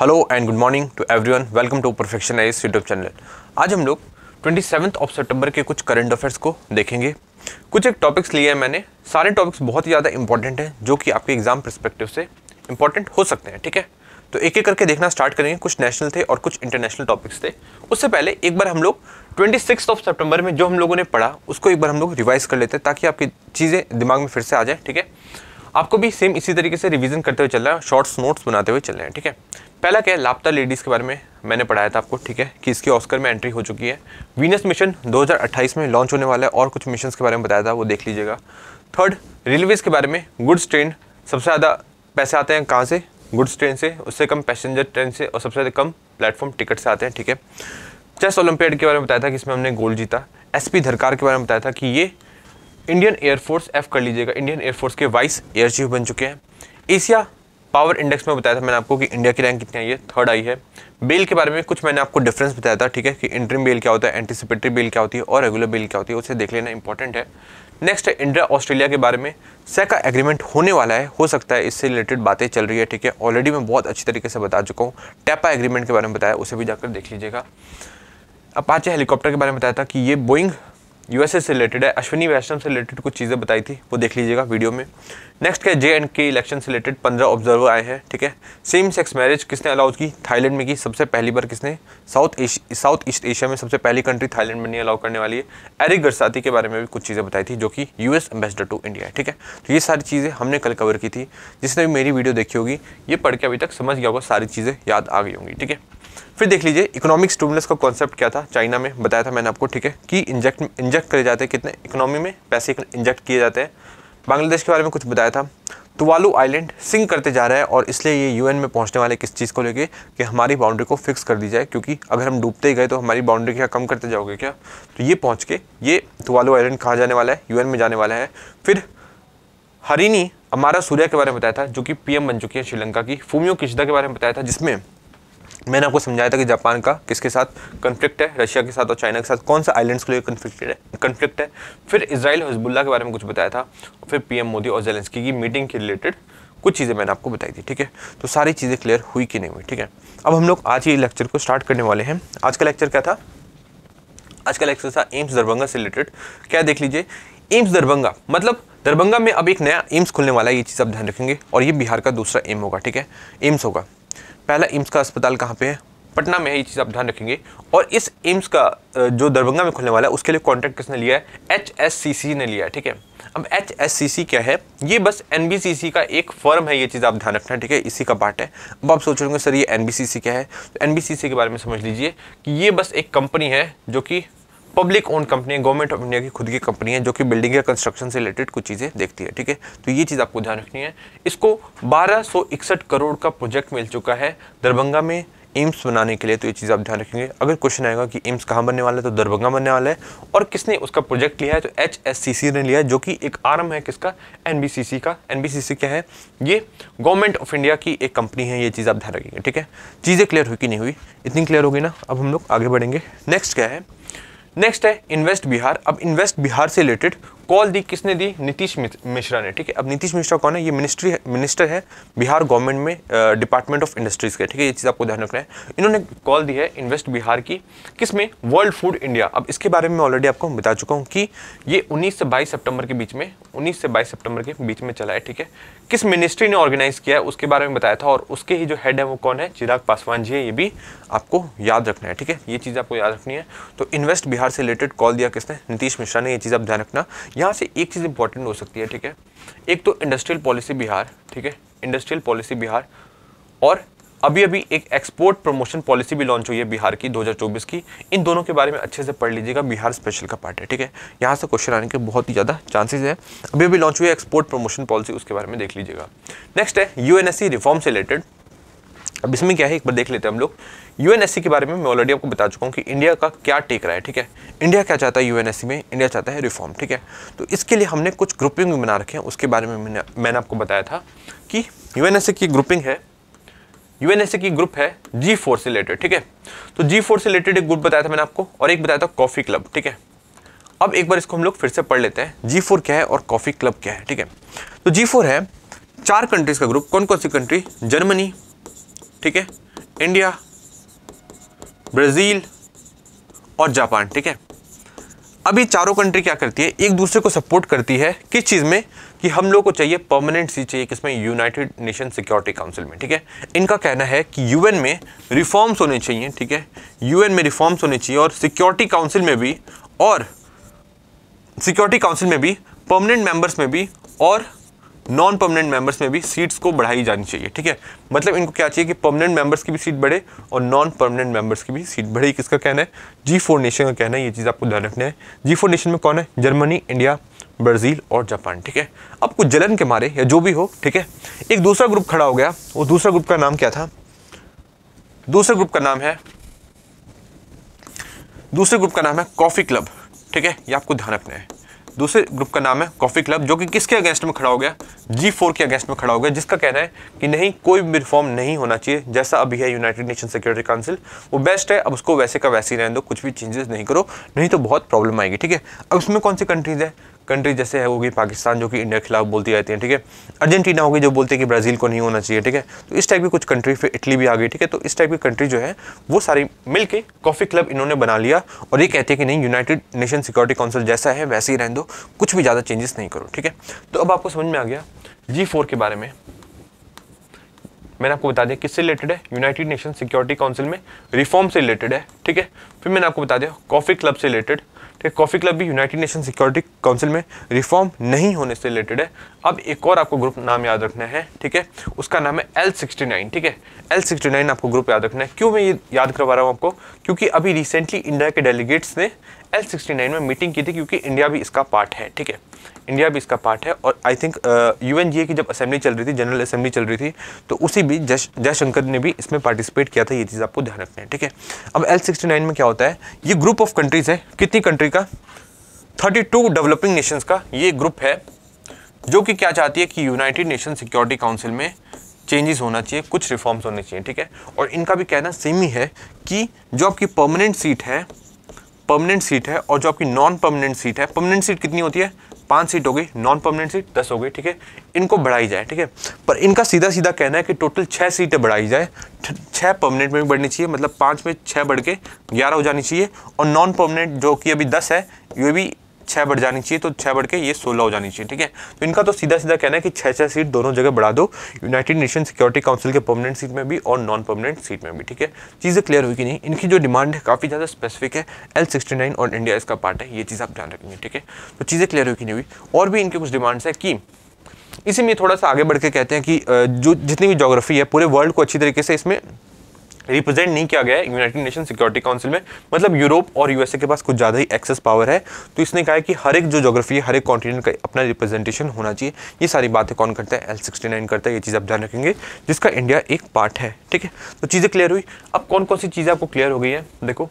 Hello and good morning to everyone, welcome to perfectionise YouTube channel. आज हम लोग 27 सितंबर के कुछ करंट अफेयर्स को देखेंगे। कुछ एक टॉपिक्स लिए हैं मैंने, सारे टॉपिक्स बहुत ही ज़्यादा इंपॉर्टेंट हैं जो कि आपके एग्जाम परस्पेक्टिव से इंपॉर्टेंट हो सकते हैं। ठीक है, तो एक एक करके देखना स्टार्ट करेंगे। कुछ नेशनल थे और कुछ इंटरनेशनल टॉपिक्स थे। उससे पहले एक बार हम लोग 26 सितंबर में जो हम लोगों ने पढ़ा उसको एक बार हम लोग रिवाइज कर लेते हैं ताकि आपकी चीज़ें दिमाग में फिर से आ जाए। ठीक है, आपको भी सेम इसी तरीके से रिवीजन करते हुए चल रहा है, शॉर्ट्स नोट्स बनाते हुए चल रहे हैं। ठीक है, पहला क्या है, लापता लेडीज़ के बारे में मैंने पढ़ाया था आपको। ठीक है, कि इसकी ऑस्कर में एंट्री हो चुकी है। वीनस मिशन 2028 में लॉन्च होने वाला है और कुछ मिशंस के बारे में बताया था, वो देख लीजिएगा। थर्ड, रेलवेज के बारे में, गुड्स ट्रेन सबसे ज़्यादा पैसे आते हैं कहाँ से, गुड्स ट्रेन से, उससे कम पैसेंजर ट्रेन से और सबसे ज़्यादा कम प्लेटफॉर्म टिकट से आते हैं। ठीक है, चेस ओलंपियाड के बारे में बताया था कि इसमें हमने गोल्ड जीता। एसपी धरकार के बारे में बताया था कि ये इंडियन एयरफोर्स एफ कर लीजिएगा, इंडियन एयरफोर्स के वाइस एयर चीफ बन चुके हैं। एशिया पावर इंडेक्स में बताया था मैंने आपको कि इंडिया की रैंक कितनी आई है, थर्ड आई है। बेल के बारे में कुछ मैंने आपको डिफरेंस बताया था। ठीक है, कि इंटरिम बेल क्या होता है, एंटीसिपेटरी बेल क्या होती है और रेगुलर बेल क्या होती है, उसे देख लेना इंपॉर्टेंट है। नेक्स्ट है इंडिया ऑस्ट्रेलिया के बारे में, सेका एग्रीमेंट होने वाला है, हो सकता है इससे रिलेटेड बातें चल रही है। ठीक है, ऑलरेडी मैं बहुत अच्छी तरीके से बता चुका हूँ। टैपा एग्रीमेंट के बारे में बताया, उसे भी जाकर देख लीजिएगा। अपाचे हेलीकॉप्टर के बारे में बताया था कि ये बोइंग यूएसए से रिलेटेड है। अश्विनी वैष्णव से रिलेटेड कुछ चीज़ें बताई थी, वो देख लीजिएगा वीडियो में। नेक्स्ट है JNK इलेक्शन से रिलेटेड 15 ऑब्जर्वर आए हैं। ठीक है, सेम सेक्स मैरिज किसने अलाउ की, थाईलैंड में की सबसे पहली बार किसने, साउथ ईस्ट एशिया में सबसे पहली कंट्री थाईलैंड में नहीं अलाउ करने वाली है। एरिक गरसाती के बारे में भी कुछ चीज़ें बताई थी जो कि US एम्बेसडर टू इंडिया है। ठीक है, तो ये सारी चीज़ें हमने कल कवर की थी। जिसने भी मेरी वीडियो देखी होगी ये पढ़ के अभी तक समझ गया होगा, सारी चीज़ें याद आ गई होंगी। ठीक है, फिर देख लीजिए इकोनॉमिक स्टिमुलस का कॉन्सेप्ट क्या था, चाइना में बताया था मैंने आपको। ठीक है, कि इंजेक्ट करे जाते हैं, कितने इकोनॉमी में पैसे इंजेक्ट किए जाते हैं। बांग्लादेश के बारे में कुछ बताया था। तुवालू आइलैंड सिंक करते जा रहा है और इसलिए ये UN में पहुंचने वाले किस चीज़ को लेके कि हमारी बाउंड्री को फिक्स कर दी जाए, क्योंकि अगर हम डूबते ही गए तो हमारी बाउंड्री क्या कम करते जाओगे क्या। तो ये पहुँच के ये तुवालू आइलैंड कहाँ जाने वाला है, UN में जाने वाला है। फिर हरिनी अमारा सूर्या के बारे में बताया था जो कि PM बन चुकी है श्रीलंका की। फूमियो किशिदा के बारे में बताया था जिसमें मैंने आपको समझाया था कि जापान का किसके साथ कन्फ्लिक्ट है, रशिया के साथ और चाइना के साथ, कौन सा आइलैंड्स के लिए कन्फ्लिक्ट है। फिर इजराइल हिजबुल्लाह के बारे में कुछ बताया था। और फिर PM मोदी और जेलेंस्की की मीटिंग के रिलेटेड कुछ चीज़ें मैंने आपको बताई थी। ठीक है, तो सारी चीज़ें क्लियर हुई कि नहीं हुई। ठीक है, अब हम लोग आज ही लेक्चर को स्टार्ट करने वाले हैं। आज का लेक्चर क्या था, आज का लेक्चर था एम्स दरभंगा से रिलेटेड। क्या देख लीजिए, एम्स दरभंगा मतलब दरभंगा में अब एक नया एम्स खुलने वाला है, ये चीज़ आप ध्यान रखेंगे। और ये बिहार का दूसरा एम होगा। ठीक है, एम्स होगा। पहला एम्स का अस्पताल कहाँ पे है, पटना में है, ये चीज़ आप ध्यान रखेंगे। और इस एम्स का जो दरभंगा में खुलने वाला है उसके लिए कॉन्ट्रैक्ट किसने लिया है, HSCC ने लिया है। ठीक है, अब HSCC क्या है, ये बस NBCC का एक फर्म है, ये चीज़ आप ध्यान रखना। ठीक है, इसी का पार्ट है। अब आप सोच रहे होंगे सर ये NBCC क्या है, तो NBCC के बारे में समझ लीजिए कि ये बस एक कंपनी है जो कि पब्लिक ओन कंपनी है, गवर्नमेंट ऑफ इंडिया की खुद की कंपनी है जो कि बिल्डिंग या कंस्ट्रक्शन से रिलेटेड कुछ चीज़ें देखती है। ठीक है, तो ये चीज़ आपको ध्यान रखनी है। इसको 1261 करोड़ का प्रोजेक्ट मिल चुका है दरभंगा में एम्स बनाने के लिए, तो ये चीज़ आप ध्यान रखेंगे। अगर क्वेश्चन आएगा कि एम्स कहाँ बनने वाला है तो दरभंगा बनने वाला है। और किसने उसका प्रोजेक्ट लिया है, तो HSCC ने लिया है जो कि एक आर्म है किसका, NBCC का। NBCC क्या है, ये गवर्नमेंट ऑफ इंडिया की एक कंपनी है, ये चीज़ आप ध्यान रखेंगे। ठीक है, चीज़ें क्लियर हुई कि नहीं हुई, इतनी क्लियर होगी ना। अब हम लोग आगे बढ़ेंगे। नेक्स्ट क्या है, नेक्स्ट है इन्वेस्ट बिहार। अब इन्वेस्ट बिहार से रिलेटेड कॉल दी किसने दी, नीतीश मिश्रा ने। ठीक है, अब नीतीश मिश्रा कौन है, ये मिनिस्टर है बिहार गवर्नमेंट में, डिपार्टमेंट ऑफ इंडस्ट्रीज के। ठीक है, ये चीज़ आपको ध्यान रखना है। इन्होंने कॉल दी है इन्वेस्ट बिहार की, किसमें, वर्ल्ड फूड इंडिया। अब इसके बारे में ऑलरेडी आपको बता चुका हूँ कि ये 19 से 22 सितंबर के बीच में, 19 से 22 सितंबर के बीच में चला है। ठीक है, किस मिनिस्ट्री ने ऑर्गेनाइज किया है उसके बारे में बताया था। और उसके ही जो हेड है वो कौन है, चिराग पासवान जी है, ये भी आपको याद रखना है। ठीक है, ये चीज़ आपको याद रखनी है। तो इन्वेस्ट बिहार से रिलेटेड कॉल दिया किसने, नीतीश मिश्रा ने, ये चीज़ आप ध्यान रखना। यहाँ से एक चीज़ इंपॉर्टेंट हो सकती है। ठीक है, एक तो इंडस्ट्रियल पॉलिसी बिहार, ठीक है, इंडस्ट्रियल पॉलिसी बिहार, और अभी अभी एक एक्सपोर्ट प्रमोशन पॉलिसी भी लॉन्च हुई है बिहार की 2024 की। इन दोनों के बारे में अच्छे से पढ़ लीजिएगा, बिहार स्पेशल का पार्ट है। ठीक है, यहाँ से क्वेश्चन आने के बहुत ही ज़्यादा चांसेस है। अभी अभी लॉन्च हुई है एक्सपोर्ट प्रमोशन पॉलिसी, उसके बारे में देख लीजिएगा। नेक्स्ट है UNSC रिफॉर्म से रिलेटेड। अब इसमें क्या है, एक बार देख लेते हैं हम लोग। UNSC के बारे में मैं ऑलरेडी आपको बता चुका हूँ कि इंडिया का क्या टेक रहा है। ठीक है, इंडिया क्या चाहता है UNSC में, इंडिया चाहता है रिफॉर्म। ठीक है, तो इसके लिए हमने कुछ ग्रुपिंग बना रखे हैं, उसके बारे में मैंने आपको बताया था कि UNSC की ग्रुपिंग है, UNSC की ग्रुप है G4 से रिलेटेड। ठीक है, तो G4 से रिलेटेड एक ग्रुप बताया था मैंने आपको, और एक बताया था कॉफ़ी क्लब। ठीक है, अब एक बार इसको हम लोग फिर से पढ़ लेते हैं, G4 क्या है और कॉफ़ी क्लब क्या है। ठीक है, तो G4 है 4 कंट्रीज का ग्रुप। कौन कौन सी कंट्री, जर्मनी, ठीक है, इंडिया, ब्राज़ील और जापान, ठीक है। अभी चारों कंट्री क्या करती है, एक दूसरे को सपोर्ट करती है किस चीज़ में, कि हम लोग को चाहिए परमानेंट सीट चाहिए किसमें, यूनाइटेड नेशन सिक्योरिटी काउंसिल में, ठीक है। इनका कहना है कि यूएन में रिफॉर्म्स होने चाहिए, ठीक है, यूएन में रिफॉर्म्स होने चाहिए और सिक्योरिटी काउंसिल में भी, और सिक्योरिटी काउंसिल में भी परमानेंट मेंबर्स में भी और नॉन परमानेंट मेंबर्स में भी सीट्स को बढ़ाई जानी चाहिए, ठीक है। मतलब इनको क्या चाहिए कि परमानेंट मेंबर्स की भी सीट बढ़े और नॉन परमानेंट मेंबर्स की भी सीट बढ़े। किसका कहना है, G4 नेशन का कहना है, ये चीज़ आपको ध्यान रखना है। G4 नेशन में कौन है, जर्मनी, इंडिया, ब्राज़ील और जापान, ठीक है। अब कुछ जलन के मारे या जो भी हो, ठीक है, एक दूसरा ग्रुप खड़ा हो गया। वो दूसरा ग्रुप का नाम क्या था, दूसरे ग्रुप का नाम है कॉफ़ी क्लब, ठीक है, ये आपको ध्यान रखना है। दूसरे ग्रुप का नाम है कॉफ़ी क्लब, जो कि किसके अगेंस्ट में खड़ा हो गया, G4 के अगेंस्ट में खड़ा हो गया, जिसका कहना है कि नहीं, कोई भी रिफॉर्म नहीं होना चाहिए, जैसा अभी है यूनाइटेड नेशन सिक्योरिटी काउंसिल वो बेस्ट है, अब उसको वैसे का वैसे ही रहने दो, कुछ भी चेंजेस नहीं करो, नहीं तो बहुत प्रॉब्लम आएगी, ठीक है। अब उसमें कौन सी कंट्रीज है, कंट्री जैसे है होगी पाकिस्तान जो कि इंडिया के खिलाफ बोलती रहती है, ठीक है। अर्जेंटीना होगी जो बोलती है कि ब्राज़ील को नहीं होना चाहिए, ठीक है। तो इस टाइप की कुछ कंट्री, फिर इटली भी आ गई, ठीक है। तो इस टाइप की कंट्री जो है वो सारी मिलके कॉफ़ी क्लब इन्होंने बना लिया और ये कहते हैं कि नहीं, यूनाइटेड नेशन सिक्योरिटी काउंसिल जैसा है वैसे ही रहने दो, कुछ भी ज़्यादा चेंजेस नहीं करो, ठीक है। तो अब आपको समझ में आ गया G4 के बारे में। मैंने आपको बता दिया किससे रिलेटेड है, यूनाइटेड नेशन सिक्योरिटी काउंसिल में रिफॉर्म से रिलेटेड है, ठीक है। फिर मैंने आपको बता दिया कॉफ़ी क्लब से रिलेटेड, ठीक है, कॉफ़ी क्लब भी यूनाइटेड नेशन सिक्योरिटी काउंसिल में रिफॉर्म नहीं होने से रिलेटेड है। अब एक और आपको ग्रुप नाम याद रखना है, ठीक है, उसका नाम है L69, ठीक है। L69 आपको ग्रुप याद रखना है। क्यों मैं ये याद करवा रहा हूँ आपको, क्योंकि अभी रिसेंटली इंडिया के डेलीगेट्स ने L69 में मीटिंग की थी, क्योंकि इंडिया भी इसका पार्ट है, ठीक है, इंडिया भी इसका पार्ट है। और आई थिंक UNGA की जब असेंबली चल रही थी, जनरल असेंबली चल रही थी, तो उसी भी जयशंकर ने भी इसमें पार्टिसिपेट किया था, ये चीज़ आपको ध्यान रखना है, ठीक है। अब L69 में क्या होता है, ये ग्रुप ऑफ कंट्रीज़ है, कितनी कंट्री का, 32 डेवलपिंग नेशंस का ये ग्रुप है, जो कि क्या चाहती है कि यूनाइटेड नेशन सिक्योरिटी काउंसिल में चेंजेस होना चाहिए, कुछ रिफॉर्म्स होने चाहिए, ठीक है। और इनका भी कहना सेम ही है कि जो आपकी परमानेंट सीट है और जो आपकी नॉन परमानेंट सीट है, परमानेंट सीट कितनी होती है, 5 सीट हो गई, नॉन परमानेंट सीट 10 हो गई, ठीक है, इनको बढ़ाई जाए, ठीक है। पर इनका सीधा सीधा कहना है कि टोटल 6 सीटें बढ़ाई जाए, 6 परमानेंट में भी बढ़नी चाहिए, मतलब 5 में 6 बढ़ के 11 हो जानी चाहिए, और नॉन परमानेंट जो कि अभी 10 है ये भी 6 बढ़ जानी चाहिए, तो 6 बढ़ के ये 16 हो जानी चाहिए, ठीक है। तो इनका तो सीधा सीधा कहना है कि 6 सीट दोनों जगह बढ़ा दो, यूनाइटेड नेशन सिक्योरिटी काउंसिल के परमानेंट सीट में भी और नॉन परमानेंट सीट में भी, ठीक है। चीज़ें क्लियर हुई कि नहीं, इनकी जो डिमांड है काफ़ी ज़्यादा स्पेसिफिक है, L69 और इंडिया इसका पार्ट है, ये चीज़ आप ध्यान रखेंगे, ठीक है। तो चीज़ें क्लियर हुई कि नहीं हुई। और भी इनके कुछ डिमांड्स है कि इसी में थोड़ा सा आगे बढ़ के कहते हैं कि जो जितनी भी ज्योग्राफी है पूरे वर्ल्ड को अच्छी तरीके से इसमें रिप्रेजेंट नहीं किया गया है यूनाइटेड नेशन सिक्योरिटी काउंसिल में, मतलब यूरोप और यूएसए के पास कुछ ज़्यादा ही एक्सेस पावर है, तो इसने कहा है कि हर एक जो ज्योग्राफी है, हर एक कॉन्टिनेंट का अपना रिप्रेजेंटेशन होना चाहिए। ये सारी बातें कौन करता है, L69 करता है, ये चीज़ आप ध्यान रखेंगे, जिसका इंडिया एक पार्ट है, ठीक है। तो चीज़ें क्लियर हुई। अब कौन कौन सी चीज़ें आपको क्लियर हो गई है, देखो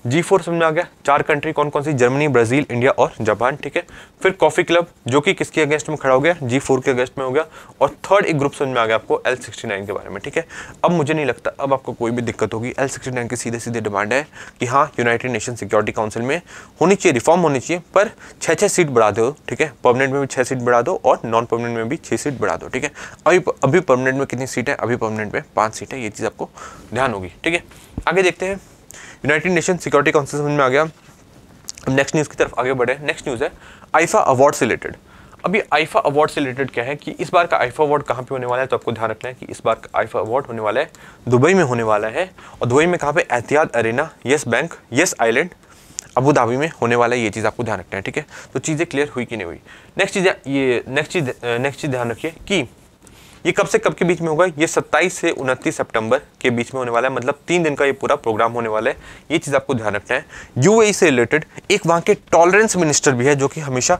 G4 समझ में आ गया, 4 कंट्री कौन कौन सी, जर्मनी, ब्राज़ील, इंडिया और जापान, ठीक है। फिर कॉफ़ी क्लब जो कि किसके अगेंस्ट में खड़ा हो गया, G4 के अगेंस्ट में हो गया। और थर्ड एक ग्रुप समझ में आ गया आपको L69 के बारे में, ठीक है। अब मुझे नहीं लगता अब आपको कोई भी दिक्कत होगी। L69 की सीधे सीधे डिमांड है कि हाँ, यूनाइटेड नेशन सिक्योरिटी काउंसिल में होनी चाहिए, रिफॉर्म होनी चाहिए, पर 6 सीट बढ़ा दो, ठीक है। परमानेंट में भी 6 सीट बढ़ा दो और नॉन परमानेंट में भी 6 सीट बढ़ा दो, ठीक है। अभी परमानेंट में कितनी सीट है, अभी परमानेंट में 5 सीट है, ये चीज़ आपको ध्यान होगी, ठीक है। आगे देखते हैं, यूनाइटेड नेशन सिक्योरिटी काउंसिल समझ में आ गया। अब नेक्स्ट न्यूज़ की तरफ आगे बढ़े। नेक्स्ट न्यूज़ है आईफा अवार्ड से रिलेटेड। अब ये आईफा अवार्ड से रिलेटेड क्या है कि इस बार का आईफा अवार्ड कहाँ पे होने वाला है, तो आपको ध्यान रखना है कि इस बार का आईफा अवार्ड होने वाला है दुबई में होने वाला है। और दुबई में कहाँ पे, Etihad Arena, Yas bank, Yas Island, Abu Dhabi में होने वाला है, ये चीज़ आपको ध्यान रखना है, ठीक है। तो चीज़ें क्लियर हुई कि नहीं हुई। नेक्स्ट चीज़ ध्यान रखिए कि ये कब से कब के बीच में होगा, ये 27 से 29 सितंबर के बीच में होने वाला है, मतलब 3 दिन का ये पूरा प्रोग्राम होने वाला है, ये चीज़ आपको ध्यान रखना है। यूएई से रिलेटेड एक वहाँ के टॉलरेंस मिनिस्टर भी है जो कि हमेशा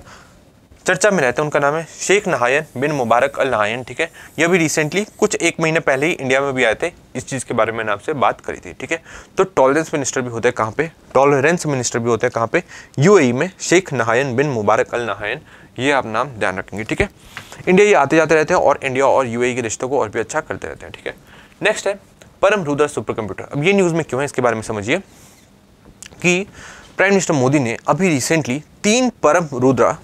चर्चा में रहते हैं, उनका नाम है शेख नहायन बिन मुबारक अल नहायन, ठीक है। ये भी रिसेंटली कुछ 1 महीने पहले ही इंडिया में भी आए थे, इस चीज़ के बारे में मैंने आपसे बात करी थी, ठीक है। तो टॉलरेंस मिनिस्टर भी होते हैं कहाँ पे, टॉलरेंस मिनिस्टर भी होते हैं कहाँ पे, यूएई में, शेख नहायन बिन मुबारक अल नहायन, ये आप नाम ध्यान रखेंगे, ठीक है। इंडिया ये आते जाते रहते हैं और इंडिया और यूएई के रिश्तों को और भी अच्छा करते रहते हैं, ठीक है। नेक्स्ट है परम रुद्रा सुपर कंप्यूटर। अब ये न्यूज़ में क्यों है, इसके बारे में समझिए कि प्राइम मिनिस्टर मोदी ने अभी रिसेंटली 3 परम रुद्रा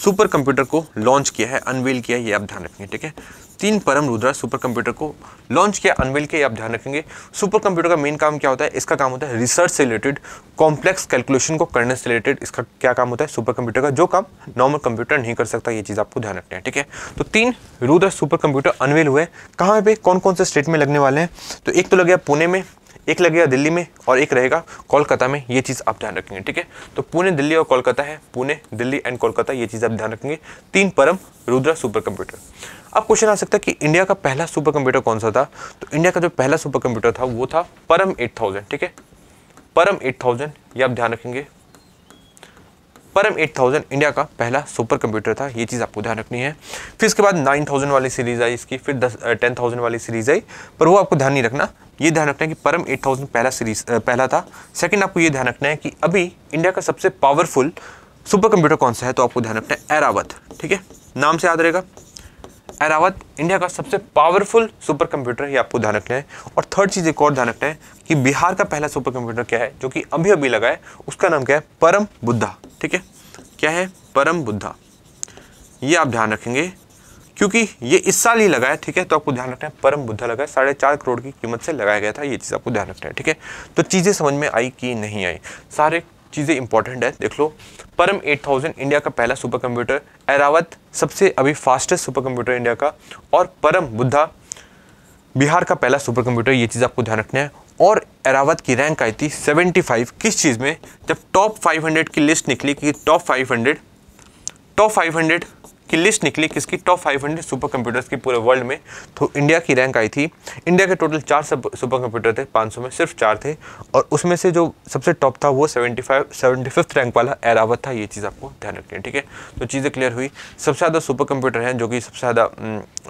सुपर कंप्यूटर को लॉन्च किया है, अनवील किया है, ये आप ध्यान रखेंगे। ठीक है, 3 परम रुद्रा सुपर कंप्यूटर को लॉन्च किया, अनवील किया, आप ध्यान रखेंगे। सुपर कंप्यूटर का मेन काम क्या होता है? इसका काम होता है रिसर्च से रिलेटेड, कॉम्प्लेक्स कैलकुलेशन को करने से रिलेटेड इसका क्या काम होता है सुपर कंप्यूटर का, जो काम नॉर्मल कंप्यूटर नहीं कर सकता। ये चीज़ आपको ध्यान रखना है। ठीक है, तो 3 रुद्रा सुपर कंप्यूटर अनवील हुए। कहाँ पे, कौन कौन से स्टेट में लगने वाले हैं? तो एक तो लगेगा पुणे में, एक लगेगा दिल्ली में और एक रहेगा कोलकाता में। ये चीज़ आप ध्यान रखेंगे। ठीक है, तो पुणे, दिल्ली और कोलकाता है, पुणे, दिल्ली एंड कोलकाता, ये चीज़ आप ध्यान रखेंगे। 3 परम रुद्रा सुपर कंप्यूटर। अब क्वेश्चन आ सकता है कि इंडिया का पहला सुपर कंप्यूटर कौन सा था? तो इंडिया का जो पहला सुपर कंप्यूटर था वो था परम 8000। ठीक है, परम 8000, ये आप ध्यान रखेंगे। परम 8000 इंडिया का पहला सुपर कंप्यूटर था, ये चीज़ आपको ध्यान रखनी है। फिर इसके बाद 9000 वाली सीरीज आई इसकी, फिर 10,000 वाली सीरीज आई, पर वो आपको ध्यान नहीं रखना। ये ध्यान रखना है कि परम 8000 पहला था। सेकंड आपको ये ध्यान रखना है कि अभी इंडिया का सबसे पावरफुल सुपर कंप्यूटर कौन सा है? तो आपको ध्यान रखना है ऐरावत। ठीक है, नाम से याद रहेगा, ऐरावत इंडिया का सबसे पावरफुल सुपर कंप्यूटर, ये आपको ध्यान रखना है। और थर्ड चीज़ एक और ध्यान रखना है कि बिहार का पहला सुपर कंप्यूटर क्या है, जो कि अभी अभी लगा है, उसका नाम क्या है? परम बुद्धा। ठीक है, क्या है? परम बुद्धा। ये आप ध्यान रखेंगे क्योंकि ये इस साल ही लगा है। ठीक है, तो आपको ध्यान रखना है परम बुद्धा लगा है, 4.5 करोड़ की कीमत से लगाया गया था। ये चीज़ आपको ध्यान रखना है। ठीक है, तो चीज़ें समझ में आई कि नहीं आई? सारे चीज़ें इंपॉर्टेंट है, देख लो। परम 8000 इंडिया का पहला सुपर कंप्यूटर, ऐरावत सबसे अभी फास्टेस्ट सुपर कंप्यूटर इंडिया का, और परम बुद्धा बिहार का पहला सुपर कंप्यूटर। ये चीज़ आपको ध्यान रखना है। और ऐरावत की रैंक आई थी 75 किस चीज़ में? जब टॉप 500 की लिस्ट निकली कि टॉप 500 की लिस्ट निकली किसकी? टॉप 500 सुपर कंप्यूटर्स की पूरे वर्ल्ड में, तो इंडिया की रैंक आई थी। इंडिया के टोटल 4 सुपर कंप्यूटर थे, 500 में सिर्फ 4 थे, और उसमें से जो सबसे टॉप था वो 75th रैंक वाला ऐरावत था। ये चीज़ आपको ध्यान रखनी है। ठीक है, तो चीज़ें क्लियर हुई। सबसे ज़्यादा सुपर कंप्यूटर हैं जो कि सबसे ज़्यादा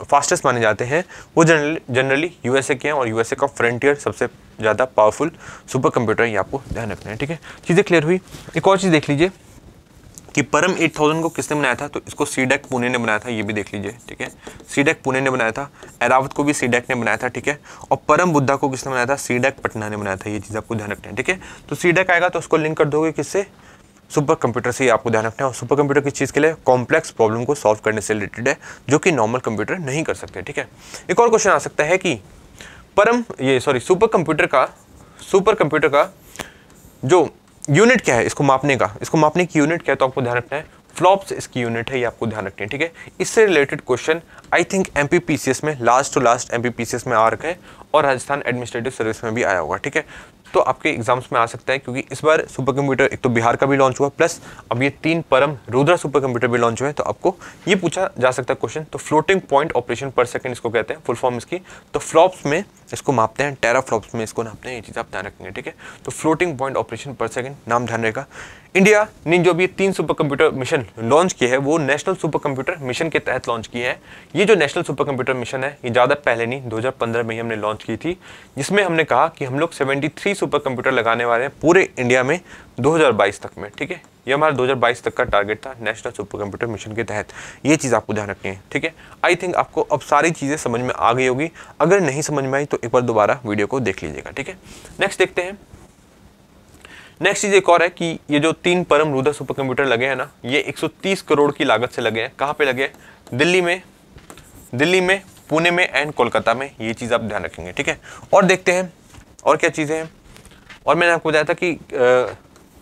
फास्टेस्ट माने जाते हैं, वो जनरली यूएसए के हैं, और यूएसए का फ्रंटियर सबसे ज़्यादा पावरफुल सुपर कंप्यूटर, ये आपको ध्यान रखना है। ठीक है, चीज़ें क्लियर हुई। एक और चीज़ देख लीजिए कि परम 8000 को किसने बनाया था? तो इसको सीडेक पुणे ने बनाया था, ये भी देख लीजिए। ठीक है, सीडेक पुणे ने बनाया था। ऐरावत को भी सीडेक ने बनाया था। ठीक है, और परम बुद्धा को किसने बनाया था? सीडेक पटना ने बनाया था। ये चीज़ आपको ध्यान रखना है। ठीक है, तो सीडेक आएगा तो उसको लिंक कर दोगे किससे? सुपर कंप्यूटर से, आपको ध्यान रखना है। और सुपर कंप्यूटर किस चीज़ के लिए? कॉम्प्लेक्स प्रॉब्लम को सॉल्व करने से रिलेटेड है, जो कि नॉर्मल कंप्यूटर नहीं कर सकते। ठीक है, एक और क्वेश्चन आ सकता है कि सुपर कंप्यूटर का जो यूनिट क्या है इसको मापने की यूनिट क्या है? तो आपको ध्यान रखना है फ्लॉप्स इसकी यूनिट है, ये आपको ध्यान रखनी है। ठीक है, इससे related question I think MPPCS में लास्ट एमपीपीसीएस में आ रखा है, और राजस्थान एडमिनिस्ट्रेटिव सर्विस में भी आया होगा। ठीक है, तो आपके एग्जाम्स में आ सकता है, क्योंकि इस बार सुपर कंप्यूटर एक तो बिहार का भी लॉन्च हुआ, प्लस अब ये 3 परम रुद्रा सुपर कंप्यूटर भी लॉन्च हुए, तो आपको ये पूछा जा सकता है क्वेश्चन। तो फ्लोटिंग पॉइंट ऑपरेशन पर सेकंड इसको कहते हैं, फुल फॉर्म इसकी। तो फ्लॉप्स में इसको मापते हैं, टेरा फ्लॉप्स में इसको नापते हैं, ये चीज़ आप ध्यान रखेंगे। ठीक है, तो फ्लोटिंग पॉइंट ऑपरेशन पर सेकंड नाम ध्यान रहेगा। इंडिया ने जो भी 3 सुपर कंप्यूटर मिशन लॉन्च किए हैं, वो नेशनल सुपर कंप्यूटर मिशन के तहत लॉन्च किए हैं। ये जो नेशनल सुपर कंप्यूटर मिशन है, ये ज़्यादा पहले नहीं, 2015 में ही हमने लॉन्च की थी, जिसमें हमने कहा कि हम लोग 73 सुपर कंप्यूटर लगाने वाले हैं पूरे इंडिया में 2022 तक में। ठीक है, ये हमारा 2022 तक का टारगेट था नेशनल सुपर कंप्यूटर मिशन के तहत। ये चीज़ आपको ध्यान रखनी है। ठीक है, आई थिंक आपको अब सारी चीज़ें समझ में आ गई होगी। अगर नहीं समझ में आई तो एक बार दोबारा वीडियो को देख लीजिएगा। ठीक है, नेक्स्ट देखते हैं। नेक्स्ट चीज़ एक और है कि ये जो 3 परम रुद्रा सुपर कंप्यूटर लगे हैं ना, ये 130 करोड़ की लागत से लगे हैं। कहाँ पे लगे हैं? दिल्ली में, पुणे में एंड कोलकाता में। ये चीज़ आप ध्यान रखेंगे। ठीक है, और देखते हैं और क्या चीज़ें हैं। और मैंने आपको बताया था कि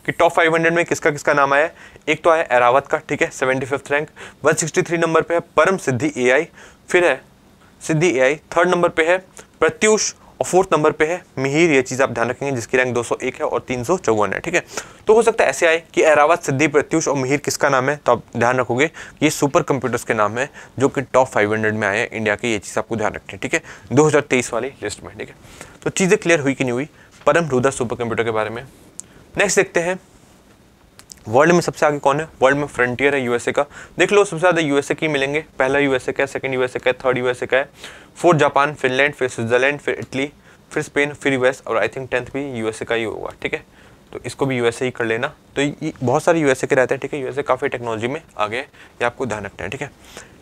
टॉप 500 में किसका किसका नाम आया है। एक तो आया ऐरावत का, ठीक है, 75th रैंक। 163 नंबर पे है परम सिद्धि एआई, फिर है सिद्धि एआई, 3rd नंबर पे है प्रत्युष, और 4th नंबर पे है मिहिर। ये चीज़ आप ध्यान रखेंगे, जिसकी रैंक 201 है और 354 है। ठीक है, तो हो सकता है ऐसे आए कि ऐरावत, सिद्धि, प्रत्युष और मिहिर किसका नाम है, तो आप ध्यान रखोगे ये सुपर कंप्यूटर्स के नाम है जो कि टॉप 500 में आए हैं इंडिया के। ये चीज़ आपको ध्यान रखनी है। ठीक है, 2023 वाली लिस्ट में। ठीक है, तो चीज़ें क्लियर हुई कि नहीं हुई परम रुद्रा सुपर कंप्यूटर के बारे में। नेक्स्ट देखते हैं, वर्ल्ड में सबसे आगे कौन है? वर्ल्ड में फ्रंटियर है यूएसए का। देख लो, सबसे ज़्यादा यूएसए की मिलेंगे। पहला यूएसए का है, सेकंड यूएसए का है, थर्ड यूएसए का है, 4th जापान, फिनलैंड, फिर स्विट्जरलैंड, फिर इटली, फिर स्पेन, फिर यूएस, और आई थिंक 10th भी यूएसए का ही होगा। ठीक है, तो इसको भी यूएसए ही कर लेना। तो ये बहुत सारे यूएसए के रहते हैं। ठीक है, यूएसए काफ़ी टेक्नोलॉजी में आगे है, ये आपको ध्यान रखना है। ठीक है,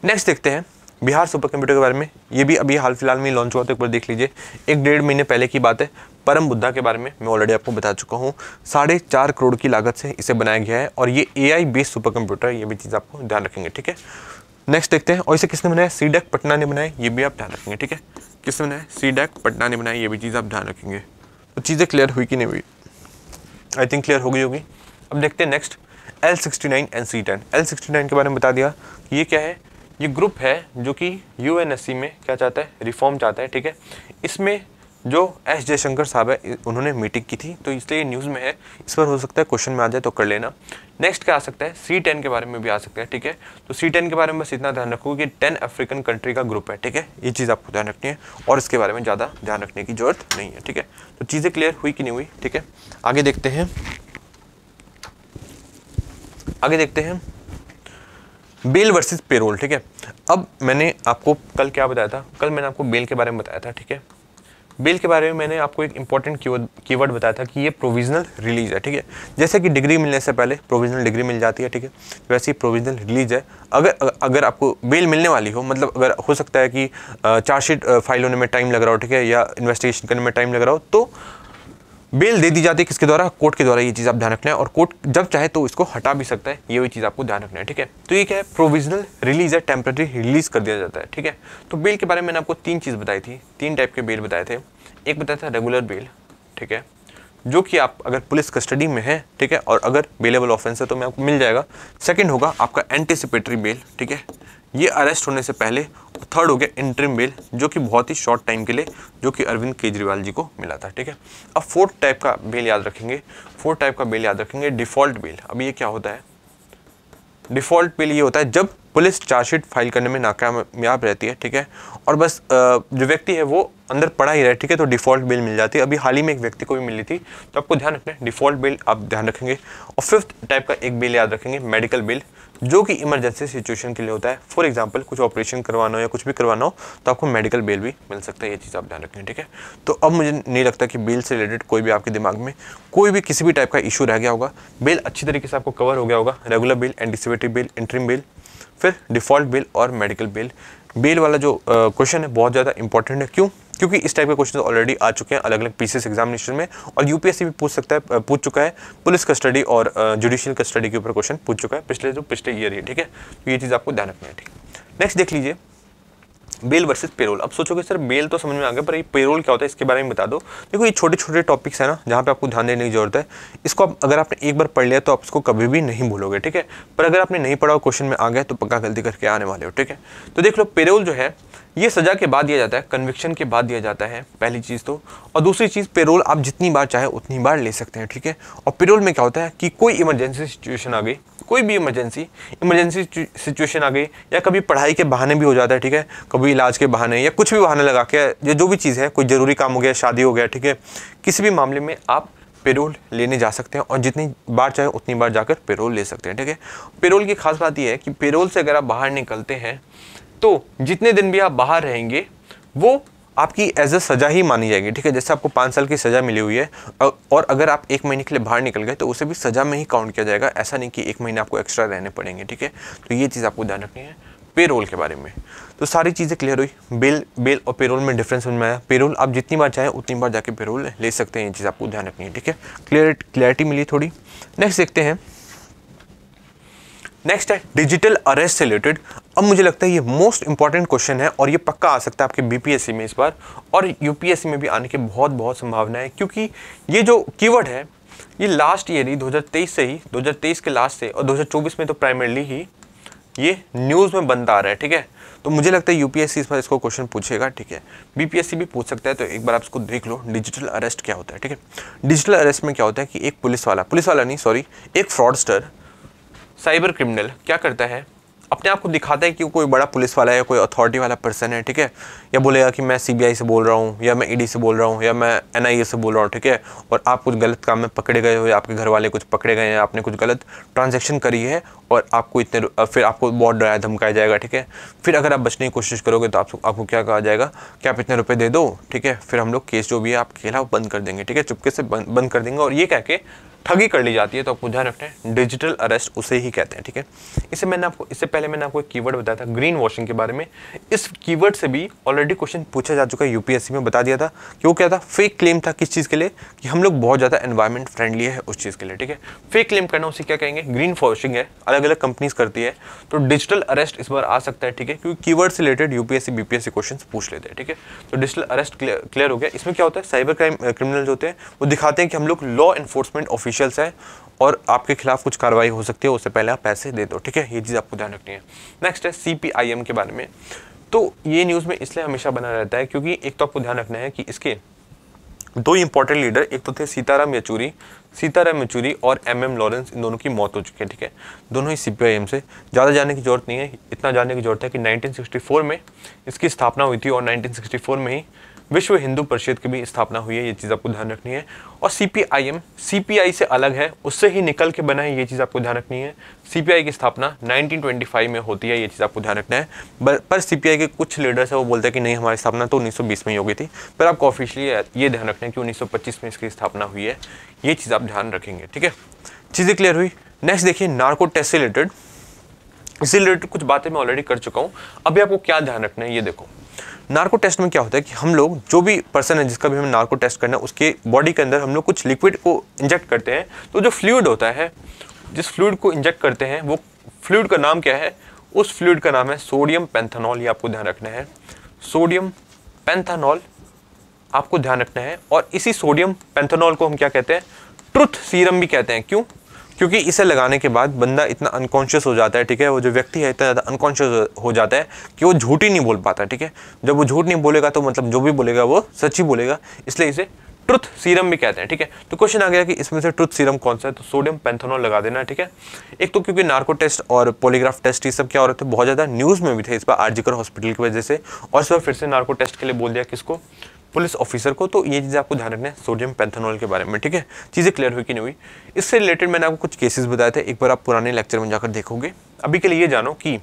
नेक्स्ट देखते हैं बिहार सुपर कंप्यूटर के बारे में, ये भी अभी हाल फिलहाल में लॉन्च हुआ, तो एक बार देख लीजिए, 1-1.5 महीने पहले की बात है। परम बुद्धा के बारे में मैं ऑलरेडी आपको बता चुका हूँ, 4.5 करोड़ की लागत से इसे बनाया गया है और ये AI बेस्ड सुपर कंप्यूटर है, ये भी चीज़ आपको ध्यान रखेंगे, ठीक है। नेक्स्ट देखते हैं, और इसे किसने बनाया, CDAC पटना ने बनाया, ये भी आप ध्यान रखेंगे, ठीक है। किसने बनाया, CDAC पटना ने बनाया, ये भी चीज़ आप ध्यान रखेंगे। तो चीज़ें क्लियर हुई कि नहीं हुई, आई थिंक क्लियर हो गई होगी। अब देखते हैं next, L69 and C10। L69 के बारे में बता दिया कि ये क्या है, ये ग्रुप है जो कि UNSC में क्या चाहता है, रिफॉर्म चाहता है, ठीक है। इसमें जो S जयशंकर साहब है उन्होंने मीटिंग की थी, तो इसलिए न्यूज़ में है, इस पर हो सकता है क्वेश्चन में आ जाए तो कर लेना। नेक्स्ट क्या आ सकता है, C10 के बारे में भी आ सकता है, ठीक है। तो C10 के बारे में बस इतना ध्यान रखो कि 10 अफ्रीकन कंट्री का ग्रुप है, ठीक है, ये चीज़ आपको ध्यान रखनी है और इसके बारे में ज़्यादा ध्यान रखने की जरूरत नहीं है, ठीक है। तो चीज़ें क्लियर हुई कि नहीं हुई, ठीक है। आगे देखते हैं, आगे देखते हैं बेल वर्सेस पेरोल, ठीक है। अब मैंने आपको कल क्या बताया था, कल मैंने आपको बेल के बारे में बताया था, ठीक है। बेल के बारे में मैंने आपको एक इंपॉर्टेंट कीवर्ड बताया था कि ये प्रोविजनल रिलीज है, ठीक है। जैसे कि डिग्री मिलने से पहले प्रोविजनल डिग्री मिल जाती है, ठीक है, वैसे ही प्रोविजनल रिलीज है। अगर आपको बेल मिलने वाली हो, मतलब अगर हो सकता है कि चार्जशीट फाइल होने में टाइम लग रहा हो, ठीक है, या इन्वेस्टिगेशन करने में टाइम लग रहा हो, तो बेल दे दी जाती है किसके द्वारा, कोर्ट के द्वारा, ये चीज़ आप ध्यान रखना है। और कोर्ट जब चाहे तो इसको हटा भी सकता है, ये भी चीज़ आपको ध्यान रखना है, ठीक है। तो ये क्या है, प्रोविजनल रिलीज है, टेम्पररी रिलीज कर दिया जाता है, ठीक है। तो बेल के बारे में मैंने आपको 3 चीज़ बताई थी, 3 टाइप के बेल बताए थे। एक बताया था रेगुलर बेल, ठीक है, जो कि आप अगर पुलिस कस्टडी में है, ठीक है, और अगर बेलेबल ऑफेंस है तो मैं आपको मिल जाएगा। सेकंड होगा आपका एंटिसिपेटरी बेल, ठीक है, ये अरेस्ट होने से पहले। थर्ड हो गया इंटरिम बेल, जो कि बहुत ही शॉर्ट टाइम के लिए, जो कि अरविंद केजरीवाल जी को मिला था, ठीक है। अब फोर्थ टाइप का बेल याद रखेंगे, फोर्थ टाइप का बेल याद रखेंगे, डिफॉल्ट बेल। अब ये क्या होता है, डिफ़ॉल्ट बेल ये होता है जब पुलिस चार्जशीट फाइल करने में नाकामयाब रहती है, ठीक है, और बस जो व्यक्ति है वो अंदर पड़ा ही रहे, ठीक है, तो डिफ़ॉल्ट बेल मिल जाती है। अभी हाल ही में एक व्यक्ति को भी मिली थी, तो आपको ध्यान रखना है, डिफ़ॉल्ट बेल आप ध्यान रखेंगे। और फिफ्थ टाइप का एक बेल याद रखेंगे, मेडिकल बेल, जो कि इमरजेंसी सिचुएशन के लिए होता है। फॉर एग्जांपल कुछ ऑपरेशन करवाना हो या कुछ भी करवाना हो तो आपको मेडिकल बेल भी मिल सकता है, ये चीज़ आप ध्यान रखें, ठीक है। तो अब मुझे नहीं लगता कि बेल से रिलेटेड कोई भी आपके दिमाग में कोई भी किसी भी टाइप का इशू रह गया होगा। बेल अच्छी तरीके से आपको कवर हो गया होगा, regular bell, anticipatory bell, interim bell, फिर डिफ़ॉल्ट बेल और मेडिकल बेल। बेल वाला जो क्वेश्चन है बहुत ज़्यादा इंपॉर्टेंट है, क्यों? क्योंकि इस टाइप के क्वेश्चन ऑलरेडी आ चुके हैं अलग अलग पीसीएस एग्जामिनेशन में, और यूपीएससी भी पूछ चुका है, पुलिस कस्टडी और जुडिशियल कस्टडी के ऊपर क्वेश्चन पूछ चुका है पिछले ईयर ही, ठीक है। तो ये चीज़ आपको ध्यान रखना है, ठीक है। नेक्स्ट देख लीजिए, बेल वर्सेस पेरोल। अब सोचोगे सर बेल तो समझ में आ गया, पर ये पेरोल क्या होता है इसके बारे में बता दो। देखो ये छोटे छोटे टॉपिक्स है ना, जहाँ पे आपको ध्यान देने की जरूरत है। इसको अगर आपने एक बार पढ़ लिया तो आप इसको कभी भी नहीं भूलोगे, ठीक है। पर अगर आपने नहीं पढ़ा, क्वेश्चन में आ गया, तो पक्का गलती करके आने वाले हो, ठीक है। तो देख लो, पेरोल जो है ये सजा के बाद दिया जाता है, कन्विक्शन के बाद दिया जाता है, पहली चीज़ तो। और दूसरी चीज़, पेरोल आप जितनी बार चाहे उतनी बार ले सकते हैं, ठीक है। और पेरोल में क्या होता है कि कोई इमरजेंसी सिचुएशन आ गई, कोई भी इमरजेंसी सिचुएशन आ गई, या कभी पढ़ाई के बहाने भी हो जाता है, ठीक है, कभी इलाज के बहाने या कुछ भी बहाने लगा के, या जो भी चीज़ है, कोई ज़रूरी काम हो गया, शादी हो गया, ठीक है, किसी भी मामले में आप पेरोल लेने जा सकते हैं, और जितनी बार चाहे उतनी बार जाकर पेरोल ले सकते हैं, ठीक है। पेरोल की खास बात यह है कि पेरोल से अगर आप बाहर निकलते हैं तो जितने दिन भी आप बाहर रहेंगे वो आपकी एज अ सज़ा ही मानी जाएगी, ठीक है। जैसे आपको 5 साल की सज़ा मिली हुई है, और अगर आप 1 महीने के लिए बाहर निकल गए तो उसे भी सज़ा में ही काउंट किया जाएगा, ऐसा नहीं कि 1 महीने आपको एक्स्ट्रा रहने पड़ेंगे, ठीक है। तो ये चीज़ आपको ध्यान रखनी है पेरोल के बारे में। तो सारी चीज़ें क्लियर हुई, बेल और पेरोल में डिफरेंस समझ में आया। पेरोल आप जितनी बार चाहें उतनी बार जाके पेरोल ले सकते हैं, ये चीज़ आपको ध्यान रखनी है, ठीक है। क्लियरिटी मिली थोड़ी। नेक्स्ट देखते हैं, नेक्स्ट है डिजिटल अरेस्ट से रिलेटेड। अब मुझे लगता है ये मोस्ट इंपॉर्टेंट क्वेश्चन है, और ये पक्का आ सकता है आपके बीपीएससी में इस बार, और यूपीएससी में भी आने की बहुत संभावना है, क्योंकि ये जो कीवर्ड है ये लास्ट ईयर ही 2023 के लास्ट से, और 2024 में तो प्राइमरली ही ये न्यूज़ में बनता आ रहा है, ठीक है। तो मुझे लगता है यूपीएससी इस बार इसको क्वेश्चन पूछेगा, ठीक है। बीपीएससी भी पूछ सकता है, तो एक बार आप इसको देख लो, डिजिटल अरेस्ट क्या होता है, ठीक है। डिजिटल अरेस्ट में क्या होता है कि एक एक फ्रॉडस्टर, साइबर क्रिमिनल क्या करता है, अपने आप को दिखाता है कि वो कोई बड़ा पुलिस वाला है, कोई अथॉरिटी वाला पर्सन है, ठीक है, या बोलेगा कि मैं सीबीआई से बोल रहा हूँ, या मैं ईडी से बोल रहा हूँ, या मैं एनआईए से बोल रहा हूँ, ठीक है। और आप कुछ गलत काम में पकड़े गए हो, या आपके घर वाले कुछ पकड़े गए हैं, आपने कुछ गलत ट्रांजैक्शन करी है, और आपको फिर आपको बहुत डराया धमकाया जाएगा, ठीक है। फिर अगर आप बचने की कोशिश करोगे तो आपको क्या कहा जाएगा कि आप इतने रुपये दे दो, ठीक है, फिर हम लोग केस जो भी है आप खेला बंद कर देंगे, ठीक है, चुपके से बंद कर देंगे, और ये कह के ठगी कर ली जाती है तो आपको ध्यान रखना है डिजिटल अरेस्ट उसे ही कहते हैं, ठीक है। इससे पहले मैंने आपको एक कीवर्ड बताया था ग्रीन वॉशिंग के बारे में। इस कीवर्ड से भी ऑलरेडी क्वेश्चन पूछा जा चुका है, यूपीएससी में बता दिया था कि वो क्या था, फेक क्लेम था। किस चीज़ के लिए? कि हम लोग बहुत ज़्यादा एनवायरमेंट फ्रेंडली है उस चीज़ के लिए, ठीक है। फेक क्लेम करना उसे क्या कहेंगे? ग्रीन वॉशिंग है, अलग अलग कंपनीज करती है। तो डिजिटल अरेस्ट इस बार आ सकता है, ठीक है, क्योंकि कीवर्ड से रिलेटेड यूपीएससी बीपीएससी क्वेश्चन पूछ लेते हैं, ठीक है। तो डिजिटल अरेस्ट क्लियर हो गया। इसमें क्या होता है, साइबर क्राइम क्रिमिनल जो होते हैं वो दिखाते हैं कि हम लोग लॉ एनफोर्समेंट ऑफिशियल्स हैं और आपके खिलाफ कुछ कार्रवाई हो सकती है, उससे पहले आप पैसे दे दो, ठीक है। ये चीज़ आपको ध्यान रखनी है। नेक्स्ट है सीपीआईएम के बारे में। तो ये न्यूज़ में इसलिए हमेशा बना रहता है क्योंकि एक तो आपको ध्यान रखना है कि इसके दो इंपॉर्टेंट लीडर, एक तो थे सीताराम येचूरी और एमएम लॉरेंस, इन दोनों की मौत हो चुकी है, ठीक है। दोनों ही सीपीआईएम से। ज़्यादा जानने की जरूरत नहीं है, इतना जानने की जरूरत है कि 1964 में इसकी स्थापना हुई थी और 1964 में ही विश्व हिंदू परिषद की भी स्थापना हुई है। ये चीज़ आपको ध्यान रखनी है। और सीपीआईएम सीपीआई से अलग है, उससे ही निकल के बना है, ये चीज़ आपको ध्यान रखनी है। सीपीआई की स्थापना 1925 में होती है, ये चीज़ आपको ध्यान रखना है। पर सीपीआई के कुछ लीडर्स है वो बोलते हैं कि नहीं, हमारी स्थापना तो 1920 में ही हो गई थी। पर आपको ऑफिशियली ये ध्यान रखना है कि 1925 में इसकी स्थापना हुई है, ये चीज़ आप ध्यान रखेंगे, ठीक है। चीज़ें क्लियर हुई। नेक्स्ट देखिए नार्को टेस्ट से रिलेटेड, इससे रिलेटेड कुछ बातें मैं ऑलरेडी कर चुका हूँ। अभी आपको क्या ध्यान रखना है ये देखो। नार्को टेस्ट में क्या होता है कि हम लोग जो भी पर्सन है जिसका भी हमें नार्को टेस्ट करना है, उसके बॉडी के अंदर हम लोग कुछ लिक्विड को इंजेक्ट करते हैं। तो जो फ्लूइड होता है, जिस फ्लूइड को इंजेक्ट करते हैं, वो फ्लूइड का नाम क्या है? उस फ्लूइड का नाम है सोडियम पेंथेनॉल। ये आपको ध्यान रखना है, सोडियम पेंथेनॉल आपको ध्यान रखना है। और इसी सोडियम पेंथेनॉल को हम क्या कहते हैं? ट्रुथ सीरम भी कहते हैं। क्यों? क्योंकि इसे लगाने के बाद बंदा इतना अनकॉन्शियस हो जाता है, ठीक है, वो जो व्यक्ति है इतना ज़्यादा अनकॉन्शियस हो जाता है कि वो झूठ ही नहीं बोल पाता, ठीक है। जब वो झूठ नहीं बोलेगा तो मतलब जो भी बोलेगा वो सच ही बोलेगा, इसलिए इसे ट्रुथ सीरम भी कहते हैं, ठीक है। तो क्वेश्चन आ गया कि इसमें से ट्रुथ सीरम कौन सा है? तो सोडियम पेंथेनॉल लगा देना, ठीक है। एक तो क्योंकि नार्को टेस्ट और पॉलीग्राफ टेस्ट ये सब क्या हो रहे थे, बहुत ज़्यादा न्यूज़ में भी थे इस बार आरजीकर हॉस्पिटल की वजह से, और इस बार फिर से नार्को टेस्ट के लिए बोल दिया किसको? पुलिस ऑफिसर को। तो ये चीज़ आपको ध्यान रखना है सोडियम पेंथेनॉल के बारे में, ठीक है। चीज़ें क्लियर हुई कि नहीं हुई? इससे रिलेटेड मैंने आपको कुछ केसेस बताए थे, एक बार आप पुराने लेक्चर में जाकर देखोगे। अभी के लिए ये जानो कि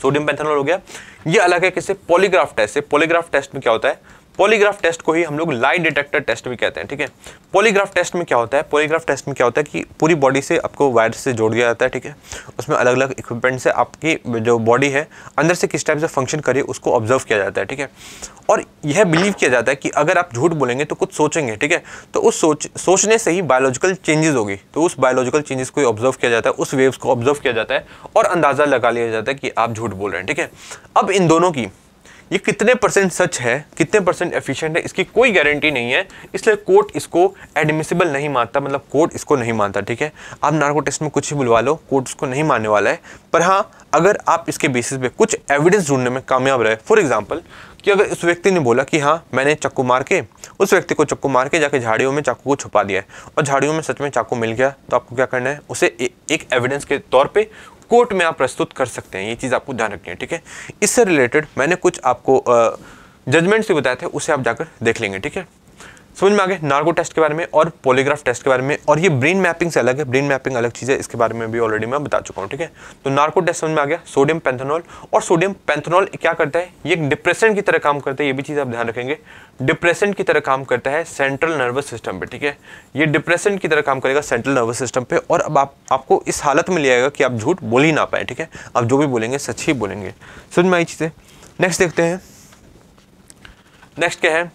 सोडियम पेंथेनॉल हो गया, ये अलग है किससे? पॉलीग्राफ टेस्ट से। पॉलीग्राफ टेस्ट में क्या होता है? पॉलीग्राफ टेस्ट को ही हम लोग लाई डिटेक्टर टेस्ट भी कहते हैं, ठीक है। पॉलीग्राफ टेस्ट में क्या होता है? पॉलीग्राफ टेस्ट में क्या होता है कि पूरी बॉडी से आपको वायरस से जोड़ दिया जाता है, ठीक है। उसमें अलग अलग इक्विपमेंट से आपकी जो बॉडी है अंदर से किस टाइप से फंक्शन करे उसको ऑब्जर्व किया जाता है, ठीक है। और यह बिलीव किया जाता है कि अगर आप झूठ बोलेंगे तो कुछ सोचेंगे, ठीक है, तो उस सोचने से ही बायोलॉजिकल चेंजेस होगी। तो उस बायोलॉजिकल चेंजेस को ऑब्जर्व किया जाता है, उस वेव्स को ऑब्जर्व किया जाता है और अंदाजा लगा लिया जाता है कि आप झूठ बोल रहे हैं, ठीक है। अब इन दोनों की ये कितने परसेंट सच है, कितने परसेंट एफिशिएंट है, इसकी कोई गारंटी नहीं है, इसलिए कोर्ट इसको एडमिसिबल नहीं मानता, मतलब कोर्ट इसको नहीं मानता, ठीक है। आप नार्को टेस्ट में कुछ ही बुलवा लो, कोर्ट उसको नहीं मानने वाला है। पर हाँ, अगर आप इसके बेसिस पे कुछ एविडेंस ढूंढने में कामयाब रहे, फॉर एग्जाम्पल कि अगर उस व्यक्ति ने बोला कि हाँ मैंने चाकू मार के उस व्यक्ति को चाकू मार के जाके झाड़ियों में चाकू को छुपा दिया है और झाड़ियों में सच में चाकू मिल गया, तो आपको क्या करना है? उसे एक एविडेंस के तौर पे कोर्ट में आप प्रस्तुत कर सकते हैं। ये चीज़ आपको ध्यान रखनी है, ठीक है। इससे रिलेटेड मैंने कुछ आपको जजमेंट्स भी बताए थे, उसे आप जाकर देख लेंगे, ठीक है। समझ में आ गए नार्को टेस्ट के बारे में और पॉलीग्राफ टेस्ट के बारे में। और ये ब्रेन मैपिंग से अलग है, ब्रेन मैपिंग अलग चीज़ है, इसके बारे में भी ऑलरेडी मैं बता चुका हूँ, ठीक है। तो नार्को टेस्ट समझ में आ गया, सोडियम पेंथेनॉल। और सोडियम पेंथेनॉल क्या करता है? ये एक डिप्रेसेंट की तरह काम करता है, ये भी चीज़ आप ध्यान रखेंगे। डिप्रेसेंट की तरह काम करता है सेंट्रल नर्वस सिस्टम पे, ठीक है। ये डिप्रेसेंट की तरह काम करेगा सेंट्रल नर्वस सिस्टम पे, और अब आपको इस हालत में ले आएगा कि आप झूठ बोल ही ना पाए, ठीक है। आप जो भी बोलेंगे सच ही बोलेंगे। समझ में आई चीज़ें? नेक्स्ट देखते हैं, नेक्स्ट क्या है?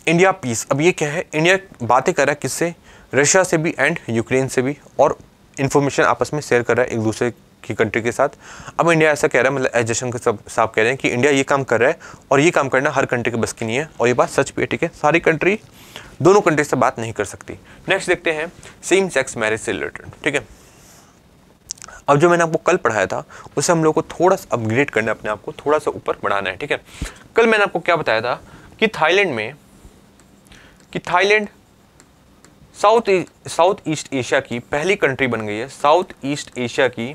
India peace. अब ये क्या है? इंडिया बातें कर रहा है किससे? रशिया से भी एंड यूक्रेन से भी, और इन्फॉर्मेशन आपस में शेयर कर रहा है एक दूसरे की कंट्री के साथ। अब इंडिया ऐसा कह रहा है, मतलब एस जयशंकर साहब कह रहे हैं कि इंडिया ये काम कर रहा है और ये काम करना हर कंट्री के बस की नहीं है, और ये बात सच भी है, ठीक है। सारी कंट्री, दोनों कंट्री से बात नहीं कर सकती। नेक्स्ट देखते हैं सेम सेक्स मैरिज से रिलेटेड, ठीक है। अब जो मैंने आपको कल पढ़ाया था उसे हम लोग को थोड़ा सा अपग्रेड करना है, अपने आप को थोड़ा सा ऊपर बढ़ाना है, ठीक है। कल मैंने आपको क्या बताया था कि थाईलैंड साउथ ईस्ट एशिया की पहली कंट्री बन गई है, साउथ ईस्ट एशिया की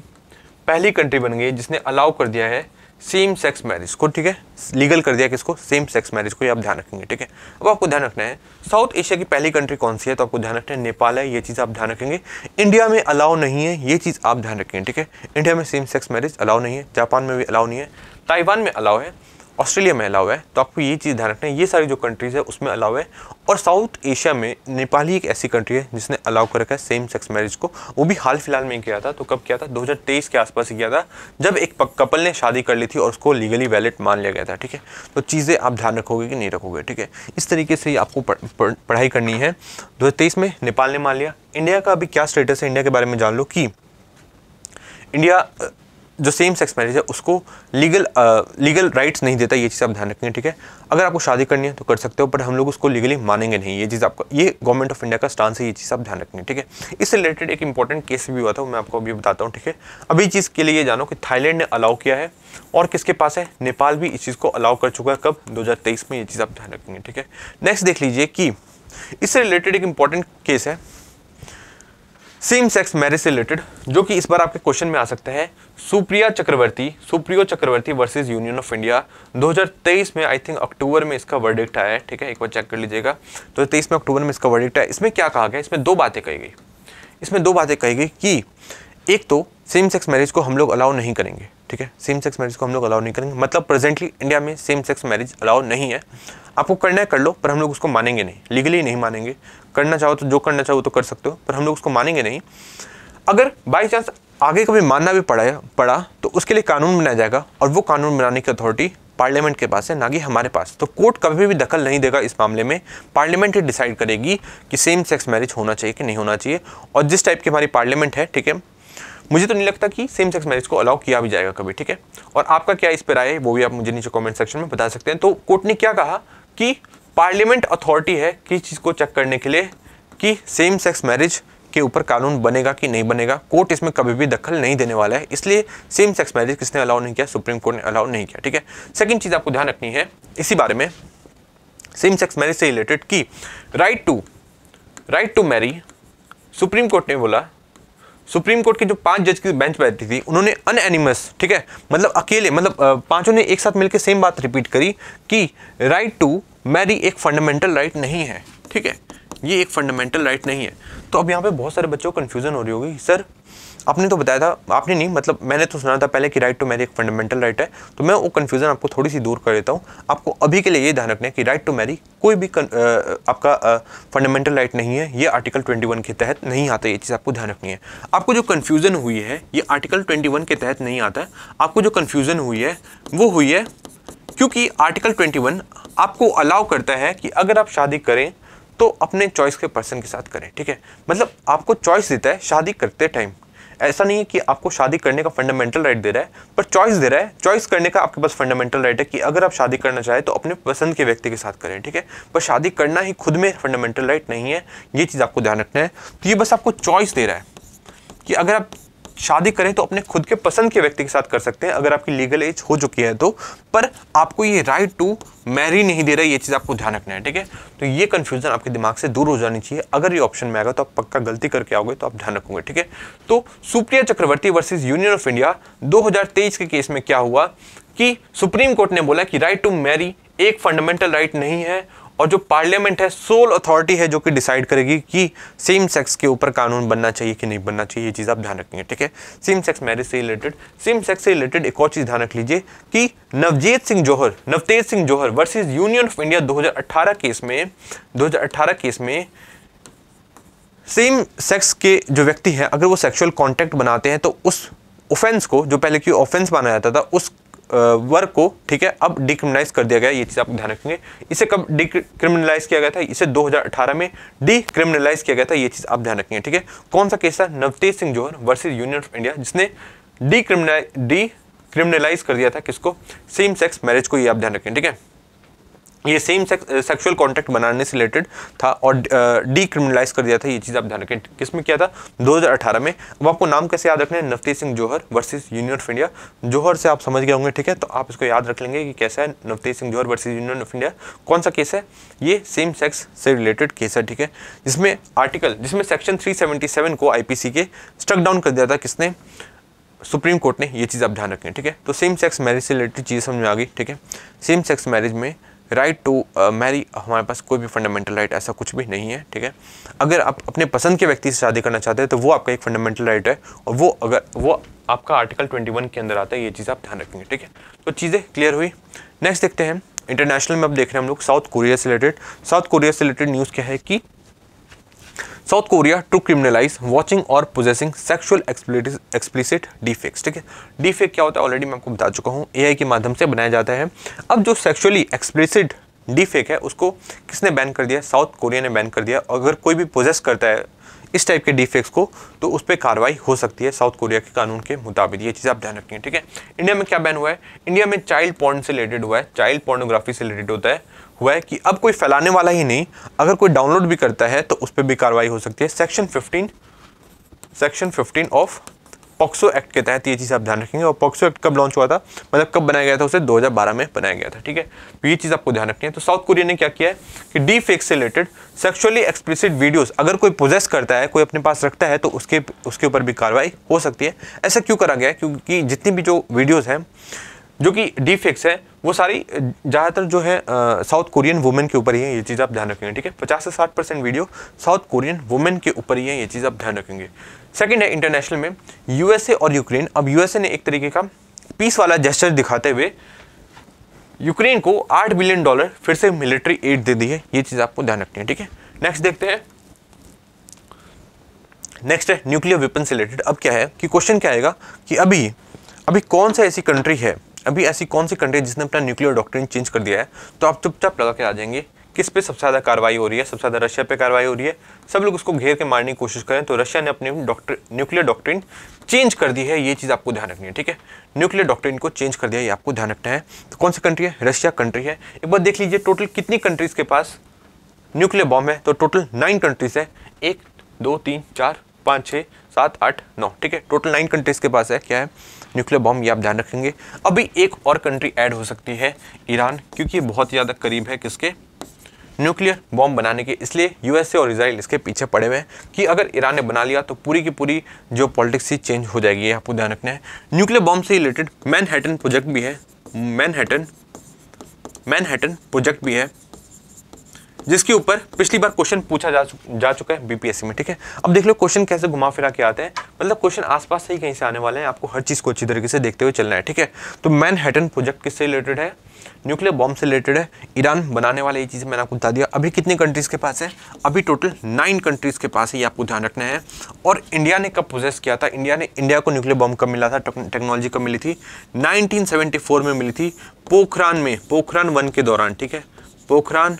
पहली कंट्री बन गई है जिसने अलाउ कर दिया है सेम सेक्स मैरिज को, ठीक है। लीगल कर दिया किसको? सेम सेक्स मैरिज को। ये आप ध्यान रखेंगे, ठीक है। अब आपको ध्यान रखना है साउथ एशिया की पहली कंट्री कौन सी है, तो आपको ध्यान रखना है नेपाल है, ये चीज़ आप ध्यान रखेंगे। इंडिया में अलाउ नहीं है, ये चीज़ आप ध्यान रखेंगे, ठीक है। इंडिया में सेम सेक्स मैरिज अलाउ नहीं है, जापान में भी अलाउ नहीं है, ताइवान में अलाउ है, ऑस्ट्रेलिया में अलाउ है, तो आपको ये चीज़ ध्यान रखना है, ये सारी जो कंट्रीज़ है उसमें अलाउ है। और साउथ एशिया में नेपाल ही एक ऐसी कंट्री है जिसने अलाउ कर रखा है सेम सेक्स मैरिज को, वो भी हाल फिलहाल में किया था। तो कब किया था? 2023 के आसपास ही किया था, जब एक कपल ने शादी कर ली थी और उसको लीगली वैलिड मान लिया गया था। ठीक है, तो चीज़ें आप ध्यान रखोगे कि नहीं रखोगे। ठीक है, इस तरीके से ही आपको पढ़ाई करनी है। 2023 में नेपाल ने मान लिया। इंडिया का अभी क्या स्टेटस है, इंडिया के बारे में जान लो कि इंडिया जो सेम सेक्स मैरिज है उसको लीगल राइट्स नहीं देता, ये चीज़ आप ध्यान रखेंगे। ठीक है, अगर आपको शादी करनी है तो कर सकते हो, पर हम लोग उसको लीगली मानेंगे नहीं, ये चीज़ आपका, ये गवर्नमेंट ऑफ इंडिया का स्टांस है, ये चीज़ आप ध्यान रखेंगे। ठीक है, इससे रिलेटेड एक इंपॉर्टेंट केस भी हुआ था, मैं आपको अभी बताता हूँ। ठीक है, अभी चीज़ के लिए ये जानो कि थाईलैंड ने अलाउ किया है और किसके पास है, नेपाल भी इस चीज़ को अलाउ कर चुका है। कब? 2023 में, ये चीज़ आप ध्यान रखेंगे। ठीक है, नेक्स्ट देख लीजिए कि इससे रिलेटेड एक इंपॉर्टेंट केस है सेम सेक्स मैरिज से रिलेटेड, जो कि इस बार आपके क्वेश्चन में आ सकता है। सुप्रियो चक्रवर्ती वर्सेस यूनियन ऑफ इंडिया 2023 में, आई थिंक अक्टूबर में इसका वर्डिक्ट आया है। ठीक है, एक बार चेक कर लीजिएगा। 2023 में अक्टूबर में इसका वर्डिक्ट आया। इसमें क्या कहा गया? इसमें दो बातें कही गई कि एक तो सेम सेक्स मैरिज को हम लोग अलाउ नहीं करेंगे। ठीक है, सेम सेक्स मैरिज को हम लोग अलाउ नहीं करेंगे, मतलब प्रेजेंटली इंडिया में सेम सेक्स मैरिज अलाउ नहीं है। आपको करना है कर लो, पर हम लोग उसको मानेंगे नहीं, लीगली नहीं मानेंगे। करना चाहो तो जो करना चाहो तो कर सकते हो, पर हम लोग उसको मानेंगे नहीं। अगर बाई चांस आगे कभी मानना भी पड़ा तो उसके लिए कानून बनाया जाएगा, और वो कानून बनाने की अथॉरिटी पार्लियामेंट के पास है, ना कि हमारे पास। तो कोर्ट कभी भी दखल नहीं देगा इस मामले में, पार्लियामेंट ही डिसाइड करेगी कि सेम सेक्स मैरिज होना चाहिए कि नहीं होना चाहिए। और जिस टाइप की हमारी पार्लियामेंट है, ठीक है, मुझे तो नहीं लगता कि सेम सेक्स मैरिज को अलाउ किया भी जाएगा कभी। ठीक है, और आपका क्या इस पर राय है वो भी आप मुझे नीचे कमेंट सेक्शन में बता सकते हैं। तो कोर्ट ने क्या कहा कि पार्लियामेंट अथॉरिटी है किस चीज़ को चेक करने के लिए कि सेम सेक्स मैरिज के ऊपर कानून बनेगा कि नहीं बनेगा। कोर्ट इसमें कभी भी दखल नहीं देने वाला है, इसलिए सेम सेक्स मैरिज किसने अलाउ नहीं किया? सुप्रीम कोर्ट ने अलाउ नहीं किया। ठीक है, सेकंड चीज़ आपको ध्यान रखनी है इसी बारे में, सेम सेक्स मैरिज से रिलेटेड की right to marry, supreme court ने बोला, सुप्रीम कोर्ट के जो 5 जज की बेंच बैठी थी उन्होंने अनएनिमस, ठीक है, मतलब अकेले, मतलब पांचों ने एक साथ मिलकर सेम बात रिपीट करी कि राइट टू मैरी एक फंडामेंटल राइट नहीं है। ठीक है, ये एक फंडामेंटल राइट नहीं है। तो अब यहाँ पे बहुत सारे बच्चों को कन्फ्यूजन हो रही होगी, सर आपने तो बताया था, आपने नहीं, मतलब मैंने तो सुना था पहले कि राइट टू मैरी एक फंडामेंटल राइट है। तो मैं वो कन्फ्यूजन आपको थोड़ी सी दूर कर देता हूँ। आपको अभी के लिए ये ध्यान रखना है कि राइट टू मैरी कोई भी आपका फंडामेंटल राइट नहीं है, ये आर्टिकल 21 के तहत नहीं आता। ये चीज़ आपको ध्यान रखनी है। आपको जो कन्फ्यूजन हुई है ये आर्टिकल 21 के तहत नहीं आता है। आपको जो कन्फ्यूजन हुई है वो हुई है क्योंकि आर्टिकल 21 आपको अलाउ करता है कि अगर आप शादी करें तो अपने चॉइस के पर्सन के साथ करें। ठीक है, मतलब आपको चॉइस देता है शादी करते टाइम। ऐसा नहीं है कि आपको शादी करने का फंडामेंटल राइट दे रहा है, पर चॉइस दे रहा है। चॉइस करने का आपके पास फंडामेंटल राइट है कि अगर आप शादी करना चाहें तो अपने पसंद के व्यक्ति के साथ करें। ठीक है, पर शादी करना ही खुद में फंडामेंटल राइट नहीं है, ये चीज़ आपको ध्यान रखना है। तो ये बस आपको चॉइस दे रहा है कि अगर आप शादी करें तो अपने खुद के पसंद के व्यक्ति के साथ कर सकते हैं अगर आपकी लीगल एज हो चुकी है तो, पर आपको ये राइट टू मैरी नहीं दे रहा है। ये चीज़ आपको ध्यान रखना है। ठीक है, तो ये कंफ्यूजन आपके दिमाग से दूर हो जानी चाहिए। अगर ये ऑप्शन में आएगा तो आप पक्का गलती करके आओगे, तो आप ध्यान रखोगे। ठीक है, तो सुप्रियो चक्रवर्ती वर्सेस यूनियन ऑफ इंडिया 2023 के केस में क्या हुआ कि सुप्रीम कोर्ट ने बोला कि राइट टू मैरी एक फंडामेंटल राइट नहीं है, और जो पार्लियामेंट है सोल अथॉरिटी है जो कि डिसाइड करेगी कि सेम सेक्स के ऊपर कानून बनना चाहिए कि नहीं बनना चाहिए। ये चीज़ आप ध्यान रखेंगे। ठीक है, सेम सेक्स मैरिज से रिलेटेड एक और चीज़ ध्यान रख लीजिए कि Navtej Singh Johar versus union of India 2018 case में सेम सेक्स के जो व्यक्ति हैं अगर वो सेक्सुअल कॉन्टैक्ट बनाते हैं तो उस ऑफेंस को, जो पहले की ऑफेंस माना जाता था, उस वर्क को, ठीक है, अब डिक्रिमिनलाइज कर दिया गया। ये चीज़ आप ध्यान रखेंगे। इसे कब डिक्रिमिनलाइज किया गया था? इसे 2018 में डिक्रिमिनलाइज किया गया था। ये चीज़ आप ध्यान रखेंगे। ठीक है, कौन सा केस था? Navtej Singh Johar versus union of India, जिसने डिक्रिमिनलाइज कर दिया था किसको? सेम सेक्स मैरिज को। ये आप ध्यान रखें। ठीक है, ये सेम सेक्सुअल कॉन्टैक्ट बनाने से रिलेटेड था और डिक्रिमिनलाइज कर दिया था। ये चीज़ आप ध्यान रखें। किसमें किया था? 2018 में। अब आपको नाम कैसे याद रखना है? Navtej Singh Johar versus union of India. जौहर से आप समझ गए होंगे। ठीक है, तो आप इसको याद रख लेंगे कि कैसा है Navtej Singh Johar versus union of India. कौन सा केस है? ये सेम सेक्स से रिलेटेड केस है। ठीक है, जिसमें सेक्शन 377 को IPC के स्ट्रक डाउन कर दिया था किसने? सुप्रीम कोर्ट ने। ये चीज़ आप ध्यान रखें। ठीक है, तो सेम सेक्स मैरिज से रिलेटेड चीज़ समझ में आ गई। ठीक है, सेम सेक्स मैरिज में राइट टू मैरी हमारे पास कोई भी फंडामेंटल राइट ऐसा कुछ भी नहीं है। ठीक है, अगर आप अपने पसंद के व्यक्ति से शादी करना चाहते हैं तो वो आपका एक फंडामेंटल राइट है, और वो आपका आर्टिकल 21 के अंदर आता है। ये चीज़ आप ध्यान रखेंगे। ठीक है, तो चीज़ें क्लियर हुई। नेक्स्ट देखते हैं इंटरनेशनल में, अब देख रहे हैं हम लोग साउथ कोरिया से रिलेटेड। साउथ कोरिया से रिलेटेड न्यूज़ क्या है कि South Korea to criminalise watching और पोजेसिंग सेक्सुअल एक्सप्लिसिट डीफेक्स। ठीक है, डीफेक क्या होता है ऑलरेडी मैं आपको बता चुका हूँ, एआई के माध्यम से बनाया जाता है। अब जो सेक्सुअली एक्सप्लिसिट डीफेक है उसको किसने बैन कर दिया? साउथ कोरिया ने बैन कर दिया। अगर कोई भी पोजेस करता है इस टाइप के डीफेक्ट्स को तो उस पर कार्रवाई हो सकती है साउथ कोरिया के कानून के मुताबिक। ये चीज़ आप ध्यान रखेंगे। ठीक है, इंडिया में क्या बैन हुआ है? इंडिया में चाइल्ड पॉर्न से रिलेटेड हुआ है, चाइल्ड पोर्नोग्राफी से रिलेटेड हुआ है कि अब कोई फैलाने वाला ही नहीं, अगर कोई डाउनलोड भी करता है तो उस पर भी कार्रवाई हो सकती है। सेक्शन 15 ऑफ पॉक्सो एक्ट के तहत ये चीज़ आप ध्यान रखेंगे। और पॉक्सो एक्ट कब लॉन्च हुआ था, मतलब कब बनाया गया था? उसे 2012 में बनाया गया था। ठीक है, तो ये चीज़ आपको ध्यान रखनी है। तो साउथ कोरिया ने क्या किया है कि डीफेक से रिलेटेड सेक्सुअली एक्सप्लिसिट वीडियोस अगर कोई पोजेस करता है, कोई अपने पास रखता है तो उसके ऊपर भी कार्रवाई हो सकती है। ऐसा क्यों करा गया है? क्योंकि जितनी भी जो वीडियोज़ हैं जो कि डीफेक्ट्स है वो सारी ज़्यादातर जो है साउथ कोरियन वुमेन के ऊपर ही है। ये चीज़ आप ध्यान रखेंगे। ठीक है, 50 से 60% वीडियो साउथ कोरियन वुमेन के ऊपर ही है। ये चीज़ आप ध्यान रखेंगे। सेकंड है इंटरनेशनल में यूएसए और यूक्रेन। अब यूएसए ने एक तरीके का पीस वाला जेस्चर दिखाते हुए यूक्रेन को $8 बिलियन फिर से मिलिट्री एड दे दी है। ये चीज़ आपको ध्यान रखनी है। ठीक है, नेक्स्ट देखते हैं। नेक्स्ट है न्यूक्लियर वेपन से रिलेटेड। अब क्या है कि क्वेश्चन क्या आएगा कि अभी कौन सा ऐसी कंट्री है, अभी ऐसी कौन सी कंट्री जिसने अपना न्यूक्लियर डॉक्ट्रिन चेंज कर दिया है? तो आप चुपचाप लगा के आ जाएंगे किस पे सबसे ज़्यादा कार्रवाई हो रही है। सबसे ज़्यादा रशिया पे कार्रवाई हो रही है। सब लोग उसको घेर के मारने की कोशिश करें तो रशिया ने अपनी न्यूक्लियर डॉक्ट्रिन चेंज कर दी है। ये चीज़ आपको ध्यान रखनी है। ठीक है, न्यूक्लियर डॉक्ट्रिन को चेंज कर दिया, ये आपको ध्यान रखना है। तो कौन सी कंट्री है? रशिया कंट्री है। एक बार देख लीजिए टोटल कितनी कंट्रीज़ के पास न्यूक्लियर बॉम्ब है। तो टोटल 9 कंट्रीज़ है। 1 2 3 4 5 6 7 8 9। ठीक है, टोटल 9 कंट्रीज़ के पास है क्या है? Nuclear bomb. ये आप ध्यान रखेंगे। अभी एक और कंट्री ऐड हो सकती है, ईरान, क्योंकि ये बहुत ज़्यादा करीब है किसके? न्यूक्लियर बॉम्ब बनाने के। इसलिए यूएसए और इजराइल इसके पीछे पड़े हुए हैं कि अगर ईरान ने बना लिया तो पूरी की पूरी जो पॉलिटिक्स ही चेंज हो जाएगी। ये आपको ध्यान रखना है। न्यूक्लियर बॉम्ब से रिलेटेड मैनहट्टन प्रोजेक्ट भी है, मैनहट्टन प्रोजेक्ट भी है, जिसके ऊपर पिछली बार क्वेश्चन पूछा जा चुका है बीपीएससी में। ठीक है, अब देख लो क्वेश्चन कैसे घुमा फिरा के आते हैं, मतलब क्वेश्चन आसपास से ही कहीं से आने वाले हैं। आपको हर चीज़ को अच्छी तरीके से देखते हुए चलना है। ठीक है, तो मैनहट्टन प्रोजेक्ट किससे रिलेटेड है? न्यूक्लियर बॉम्ब से रिलेटेड है। ईरान बनाने वाले, ये चीज़ मैंने आपको बता दिया। अभी कितनी कंट्रीज़ के पास है? अभी टोटल 9 कंट्रीज़ के पास है। ये आपको ध्यान रखना है। और इंडिया ने कब पोजेस किया था? इंडिया को न्यूक्लियर बॉम्ब कब मिला था? टेक्नोलॉजी कब मिली थी? 1974 में मिली थी, पोखरान 1 के दौरान। ठीक है, पोखरान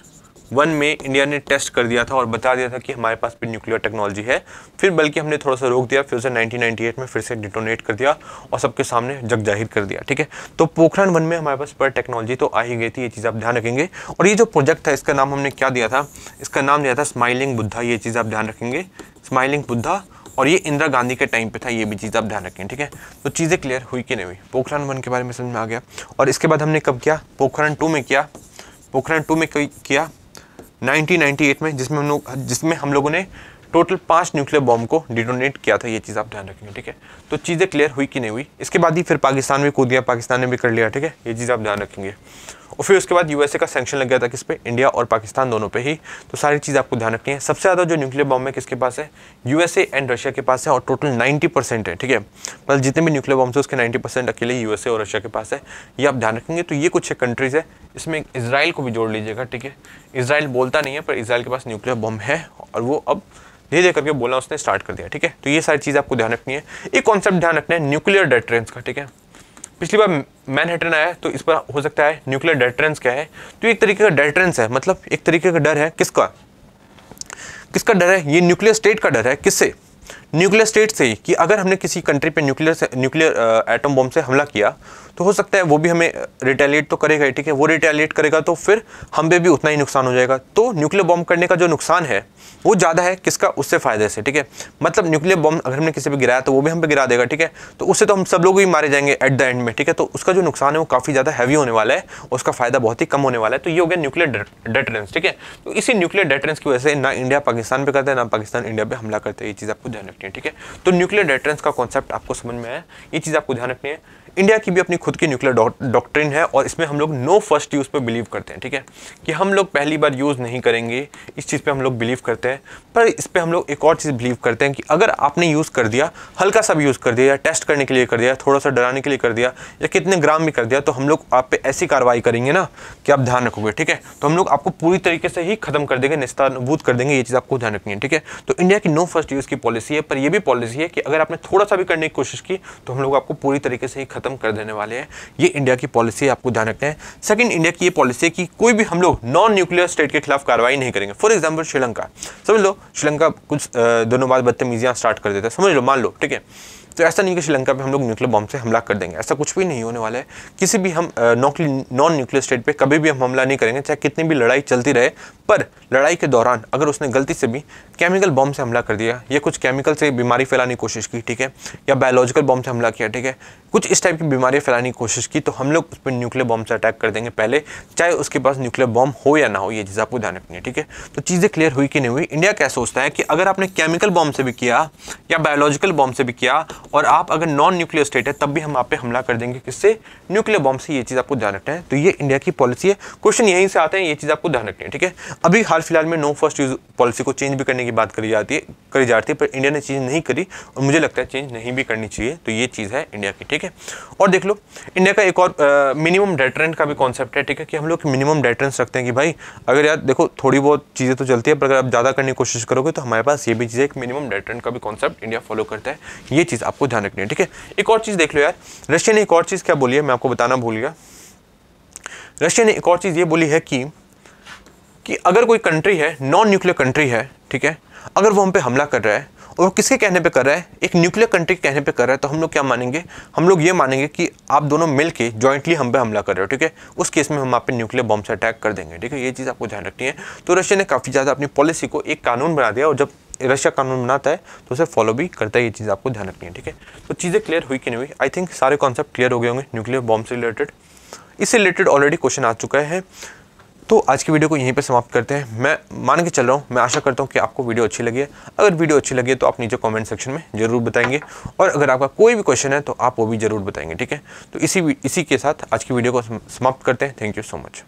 1 में इंडिया ने टेस्ट कर दिया था और बता दिया था कि हमारे पास भी न्यूक्लियर टेक्नोलॉजी है। फिर बल्कि हमने थोड़ा सा रोक दिया, फिर उसे 1998 में फिर से डिटोनेट कर दिया और सबके सामने जग जाहिर कर दिया। ठीक है, तो पोखरान 1 में हमारे पास पर टेक्नोलॉजी तो आ ही गई थी। ये चीज़ आप ध्यान रखेंगे। और ये जो प्रोजेक्ट था इसका नाम हमने क्या दिया था? इसका नाम दिया था स्माइलिंग बुद्धा। ये चीज़ आप ध्यान रखेंगे, स्माइलिंग बुद्धा। और ये इंदिरा गांधी के टाइम पे था। ये भी चीज़ आप ध्यान रखें। ठीक है, तो चीज़ें क्लियर हुई कि नहीं हुई? पोखरान 1 के बारे में समझ में आ गया। और इसके बाद हमने कब किया? पोखरान 2 में किया। पोखरान 2 में किया 1998 में, जिसमें हम लोगों ने टोटल 5 न्यूक्लियर बॉम्ब को डिटोनेट किया था। ये चीज़ आप ध्यान रखेंगे। ठीक है, तो चीज़ें क्लियर हुई कि नहीं हुई? इसके बाद ही फिर पाकिस्तान में कूद दिया, पाकिस्तान ने भी कर लिया। ठीक है, ये चीज़ आप ध्यान रखेंगे। और फिर उसके बाद यूएसए का सैंक्शन लग गया था किस पे? इंडिया और पाकिस्तान दोनों पे ही। तो सारी चीज़ आपको ध्यान रखनी है। सबसे ज़्यादा जो न्यूक्लियर बॉम्ब है किसके पास है? यूएसए एंड रशिया के पास है और टोटल 90% है। ठीक है, मतलब जितने भी न्यूक्लियर बॉम्ब है उसके 90% अकेले यूएसए और रशिया के पास है। ये आप ध्यान रखेंगे। तो ये कुछ कंट्रीज़ है, इसमें इसराइल को भी जोड़ लीजिएगा। ठीक है, इसराइल बोलता नहीं है पर इसराइल के पास न्यूक्लियर बॉम्ब है और वो अब धीरे करके बोलना उसने स्टार्ट कर दिया। ठीक है, तो ये सारी चीज़ आपको ध्यान रखनी है। एक कॉन्सेप्ट ध्यान रखना है न्यूक्लियर डेटरेंस का। ठीक है, पिछली बार मैनहट्टन आया तो इस पर हो सकता है न्यूक्लियर डेटरेंस क्या है? तो एक तरीके का डेटरेंस है, मतलब एक तरीके का डर है। किसका डर है? ये न्यूक्लियर स्टेट का डर है। किससे? न्यूक्लियर स्टेट से ही, कि अगर हमने किसी कंट्री पे न्यूक्लियर एटम बॉम्ब से हमला किया तो हो सकता है वो भी हमें रिटेलिएट तो करेगा ही। ठीक है, वो रिटेलिएट करेगा तो फिर हम पे भी उतना ही नुकसान हो जाएगा। तो न्यूक्लियर बॉम्ब करने का जो नुकसान है वो ज़्यादा है किसका? उससे फ़ायदे से। ठीक है, मतलब न्यूक्लियर बॉम्ब अगर हमने किसी पे गिराया तो वो भी हम पे गिरा देगा। ठीक है, तो उससे तो हम सब लोग ही मारे जाएंगे एट द एंड में। ठीक है, तो उसका जो नुकसान है वो काफ़ी ज़्यादा हैवी होने वाला है, उसका फ़ायदा बहुत ही कम होने वाला है। तो ये हो गया न्यूक्लियर डेटरेंस। ठीक है, तो इसी न्यूक्लियर डेटरेंस की वजह से ना इंडिया पाकिस्तान पे करता है, ना पाकिस्तान इंडिया पे हमला करता है। ये चीज़ आपको ध्यान रखनी है। रखनी है, ठीक है। तो न्यूक्लियर डेटरेंस का कॉन्सेप्ट आपको समझ में आया, ये चीज़ आपको ध्यान रखनी है। इंडिया की भी अपनी खुद की न्यूक्लियर डॉक्ट्रिन है और इसमें हम लोग नो फर्स्ट यूज़ पे बिलीव करते हैं, ठीक है, कि हम लोग पहली बार यूज़ नहीं करेंगे, इस चीज़ पे हम लोग बिलीव करते हैं। पर इस पे हम लोग एक और चीज़ बिलीव करते हैं कि अगर आपने यूज़ कर दिया, हल्का सा भी यूज़ कर दिया, या टेस्ट करने के लिए कर दिया, थोड़ा सा डराने के लिए कर दिया, या कितने ग्राम में कर दिया, तो हम लोग आप पे ऐसी कार्रवाई करेंगे ना कि आप ध्यान रखोगे, ठीक है। तो हम लोग आपको पूरी तरीके से ही खत्म कर देंगे, नेस्तनाबूद कर देंगे, ये चीज़ आपको ध्यान रखनी है, ठीक है। तो इंडिया की नो फर्स्ट यूज़ की पॉलिसी है, पर यह भी पॉलिसी है कि अगर आपने थोड़ा सा भी करने की कोशिश की तो हम लोग आपको पूरी तरीके से ही खत्म कर देने वाले हैं। ये इंडिया की पॉलिसी है, आपको ध्यान रखना है। सेकंड, इंडिया की ये पॉलिसी है कि कोई भी हम लोग नॉन न्यूक्लियर स्टेट के खिलाफ कार्रवाई नहीं करेंगे। फॉर एग्जांपल श्रीलंका, समझ लो श्रीलंका कुछ दिनों बाद बदतमीजियां स्टार्ट कर देता है, समझ लो, मान लो, ठीक है। तो ऐसा नहीं कि श्रीलंका पे हम लोग न्यूक्लियर बॉम्ब से हमला कर देंगे, ऐसा कुछ भी नहीं होने वाला है। किसी भी हम नॉन न्यूक्लियर स्टेट पे कभी भी हम हमला नहीं करेंगे, चाहे कितनी भी लड़ाई चलती रहे। पर लड़ाई के दौरान अगर उसने गलती से भी केमिकल बॉम्ब से हमला कर दिया, या कुछ केमिकल से बीमारी फैलाने की कोशिश की, ठीक है, या बायोलॉजिकल बॉम्ब से हमला किया, ठीक है, कुछ इस टाइप की बीमारी फैलाने की कोशिश की, तो हम लोग उस पर न्यूक्लियर बॉम्ब से अटैक कर देंगे पहले, चाहे उसके पास न्यूक्लियर बॉम्ब हो या ना हो। ये चीज़ आपको ध्यान रखनी है, ठीक है। तो चीज़ें क्लियर हुई कि नहीं हुई। इंडिया क्या सोचता है कि अगर आपने केमिकल बॉम्ब से भी किया या बायोलॉजिकल बॉम्ब से भी किया और आप अगर नॉन न्यूक्लियर स्टेट है, तब भी हम आप पे हमला कर देंगे, किससे? न्यूक्लियर बॉम्ब से। ये चीज़ आपको ध्यान रखना है। तो ये इंडिया की पॉलिसी है। क्वेश्चन यहीं से आते हैं, ये चीज़ आपको ध्यान रखनी है, ठीक है। अभी हाल फिलहाल में नो फर्स्ट यूज पॉलिसी को चेंज भी करने की बात करी जाती है, पर इंडिया ने चेंज नहीं करी और मुझे लगता है चेंज नहीं भी करनी चाहिए। तो ये चीज़ है इंडिया की, ठीक है। और देख लो, इंडिया का एक और मिनिमम डेटरेंट का भी कॉन्सेप्ट है, ठीक है, कि हम लोग मिनिमम डेटरेंस रखते हैं कि भाई अगर यार देखो थोड़ी बहुत चीज़ें तो चलती है, पर अगर आप ज़्यादा करने की कोशिश करोगे तो हमारे पास ये भी चीज़ है, एक मिनिमम डेटरेंट का भी कॉन्सेप्ट इंडिया फॉलो करता है। ये चीज़ आपको ध्यान रखनी है, ठीक है। एक और चीज़ देख लो यार, रशिया ने एक और चीज़ क्या बोली है, मैं आपको बताना भूल गया। रशिया ने एक और चीज़ ये बोली है कि अगर कोई कंट्री है, नॉन न्यूक्लियर कंट्री है, ठीक है, अगर वो हम पे हमला कर रहा है और वो किसके कहने पे कर रहा है? एक न्यूक्लियर कंट्री के कहने पे कर रहा है, तो हम लोग क्या मानेंगे? हम लोग ये मानेंगे कि आप दोनों मिलके जॉइंटली हम पे हमला कर रहे हो, ठीक है। उस केस में हम आप पे न्यूक्लियर बॉम्ब से अटैक कर देंगे, ठीक है। ये चीज़ आपको ध्यान रखनी है। तो रशिया ने काफ़ी ज़्यादा अपनी पॉलिसी को एक कानून बना दिया, और जब रशिया कानून बनाता है तो उसे फॉलो भी करता है। ये चीज़ आपको ध्यान रखनी है, ठीक है। तो चीज़ें क्लियर हुई कि नहीं हुई? आई थिंक सारे कॉन्सेप्ट क्लियर हो गए होंगे न्यूक्लियर बॉम्ब से रिलेटेड। इससे रिलेटेड ऑलरेडी क्वेश्चन आ चुका है। तो आज की वीडियो को यहीं पे समाप्त करते हैं। मैं मान के चल रहा हूँ, मैं आशा करता हूँ कि आपको वीडियो अच्छी लगी है। अगर वीडियो अच्छी लगी है तो आप नीचे कमेंट सेक्शन में जरूर बताएंगे, और अगर आपका कोई भी क्वेश्चन है तो आप वो भी जरूर बताएंगे, ठीक है। तो इसी के साथ आज की वीडियो को समाप्त करते हैं। Thank you so much.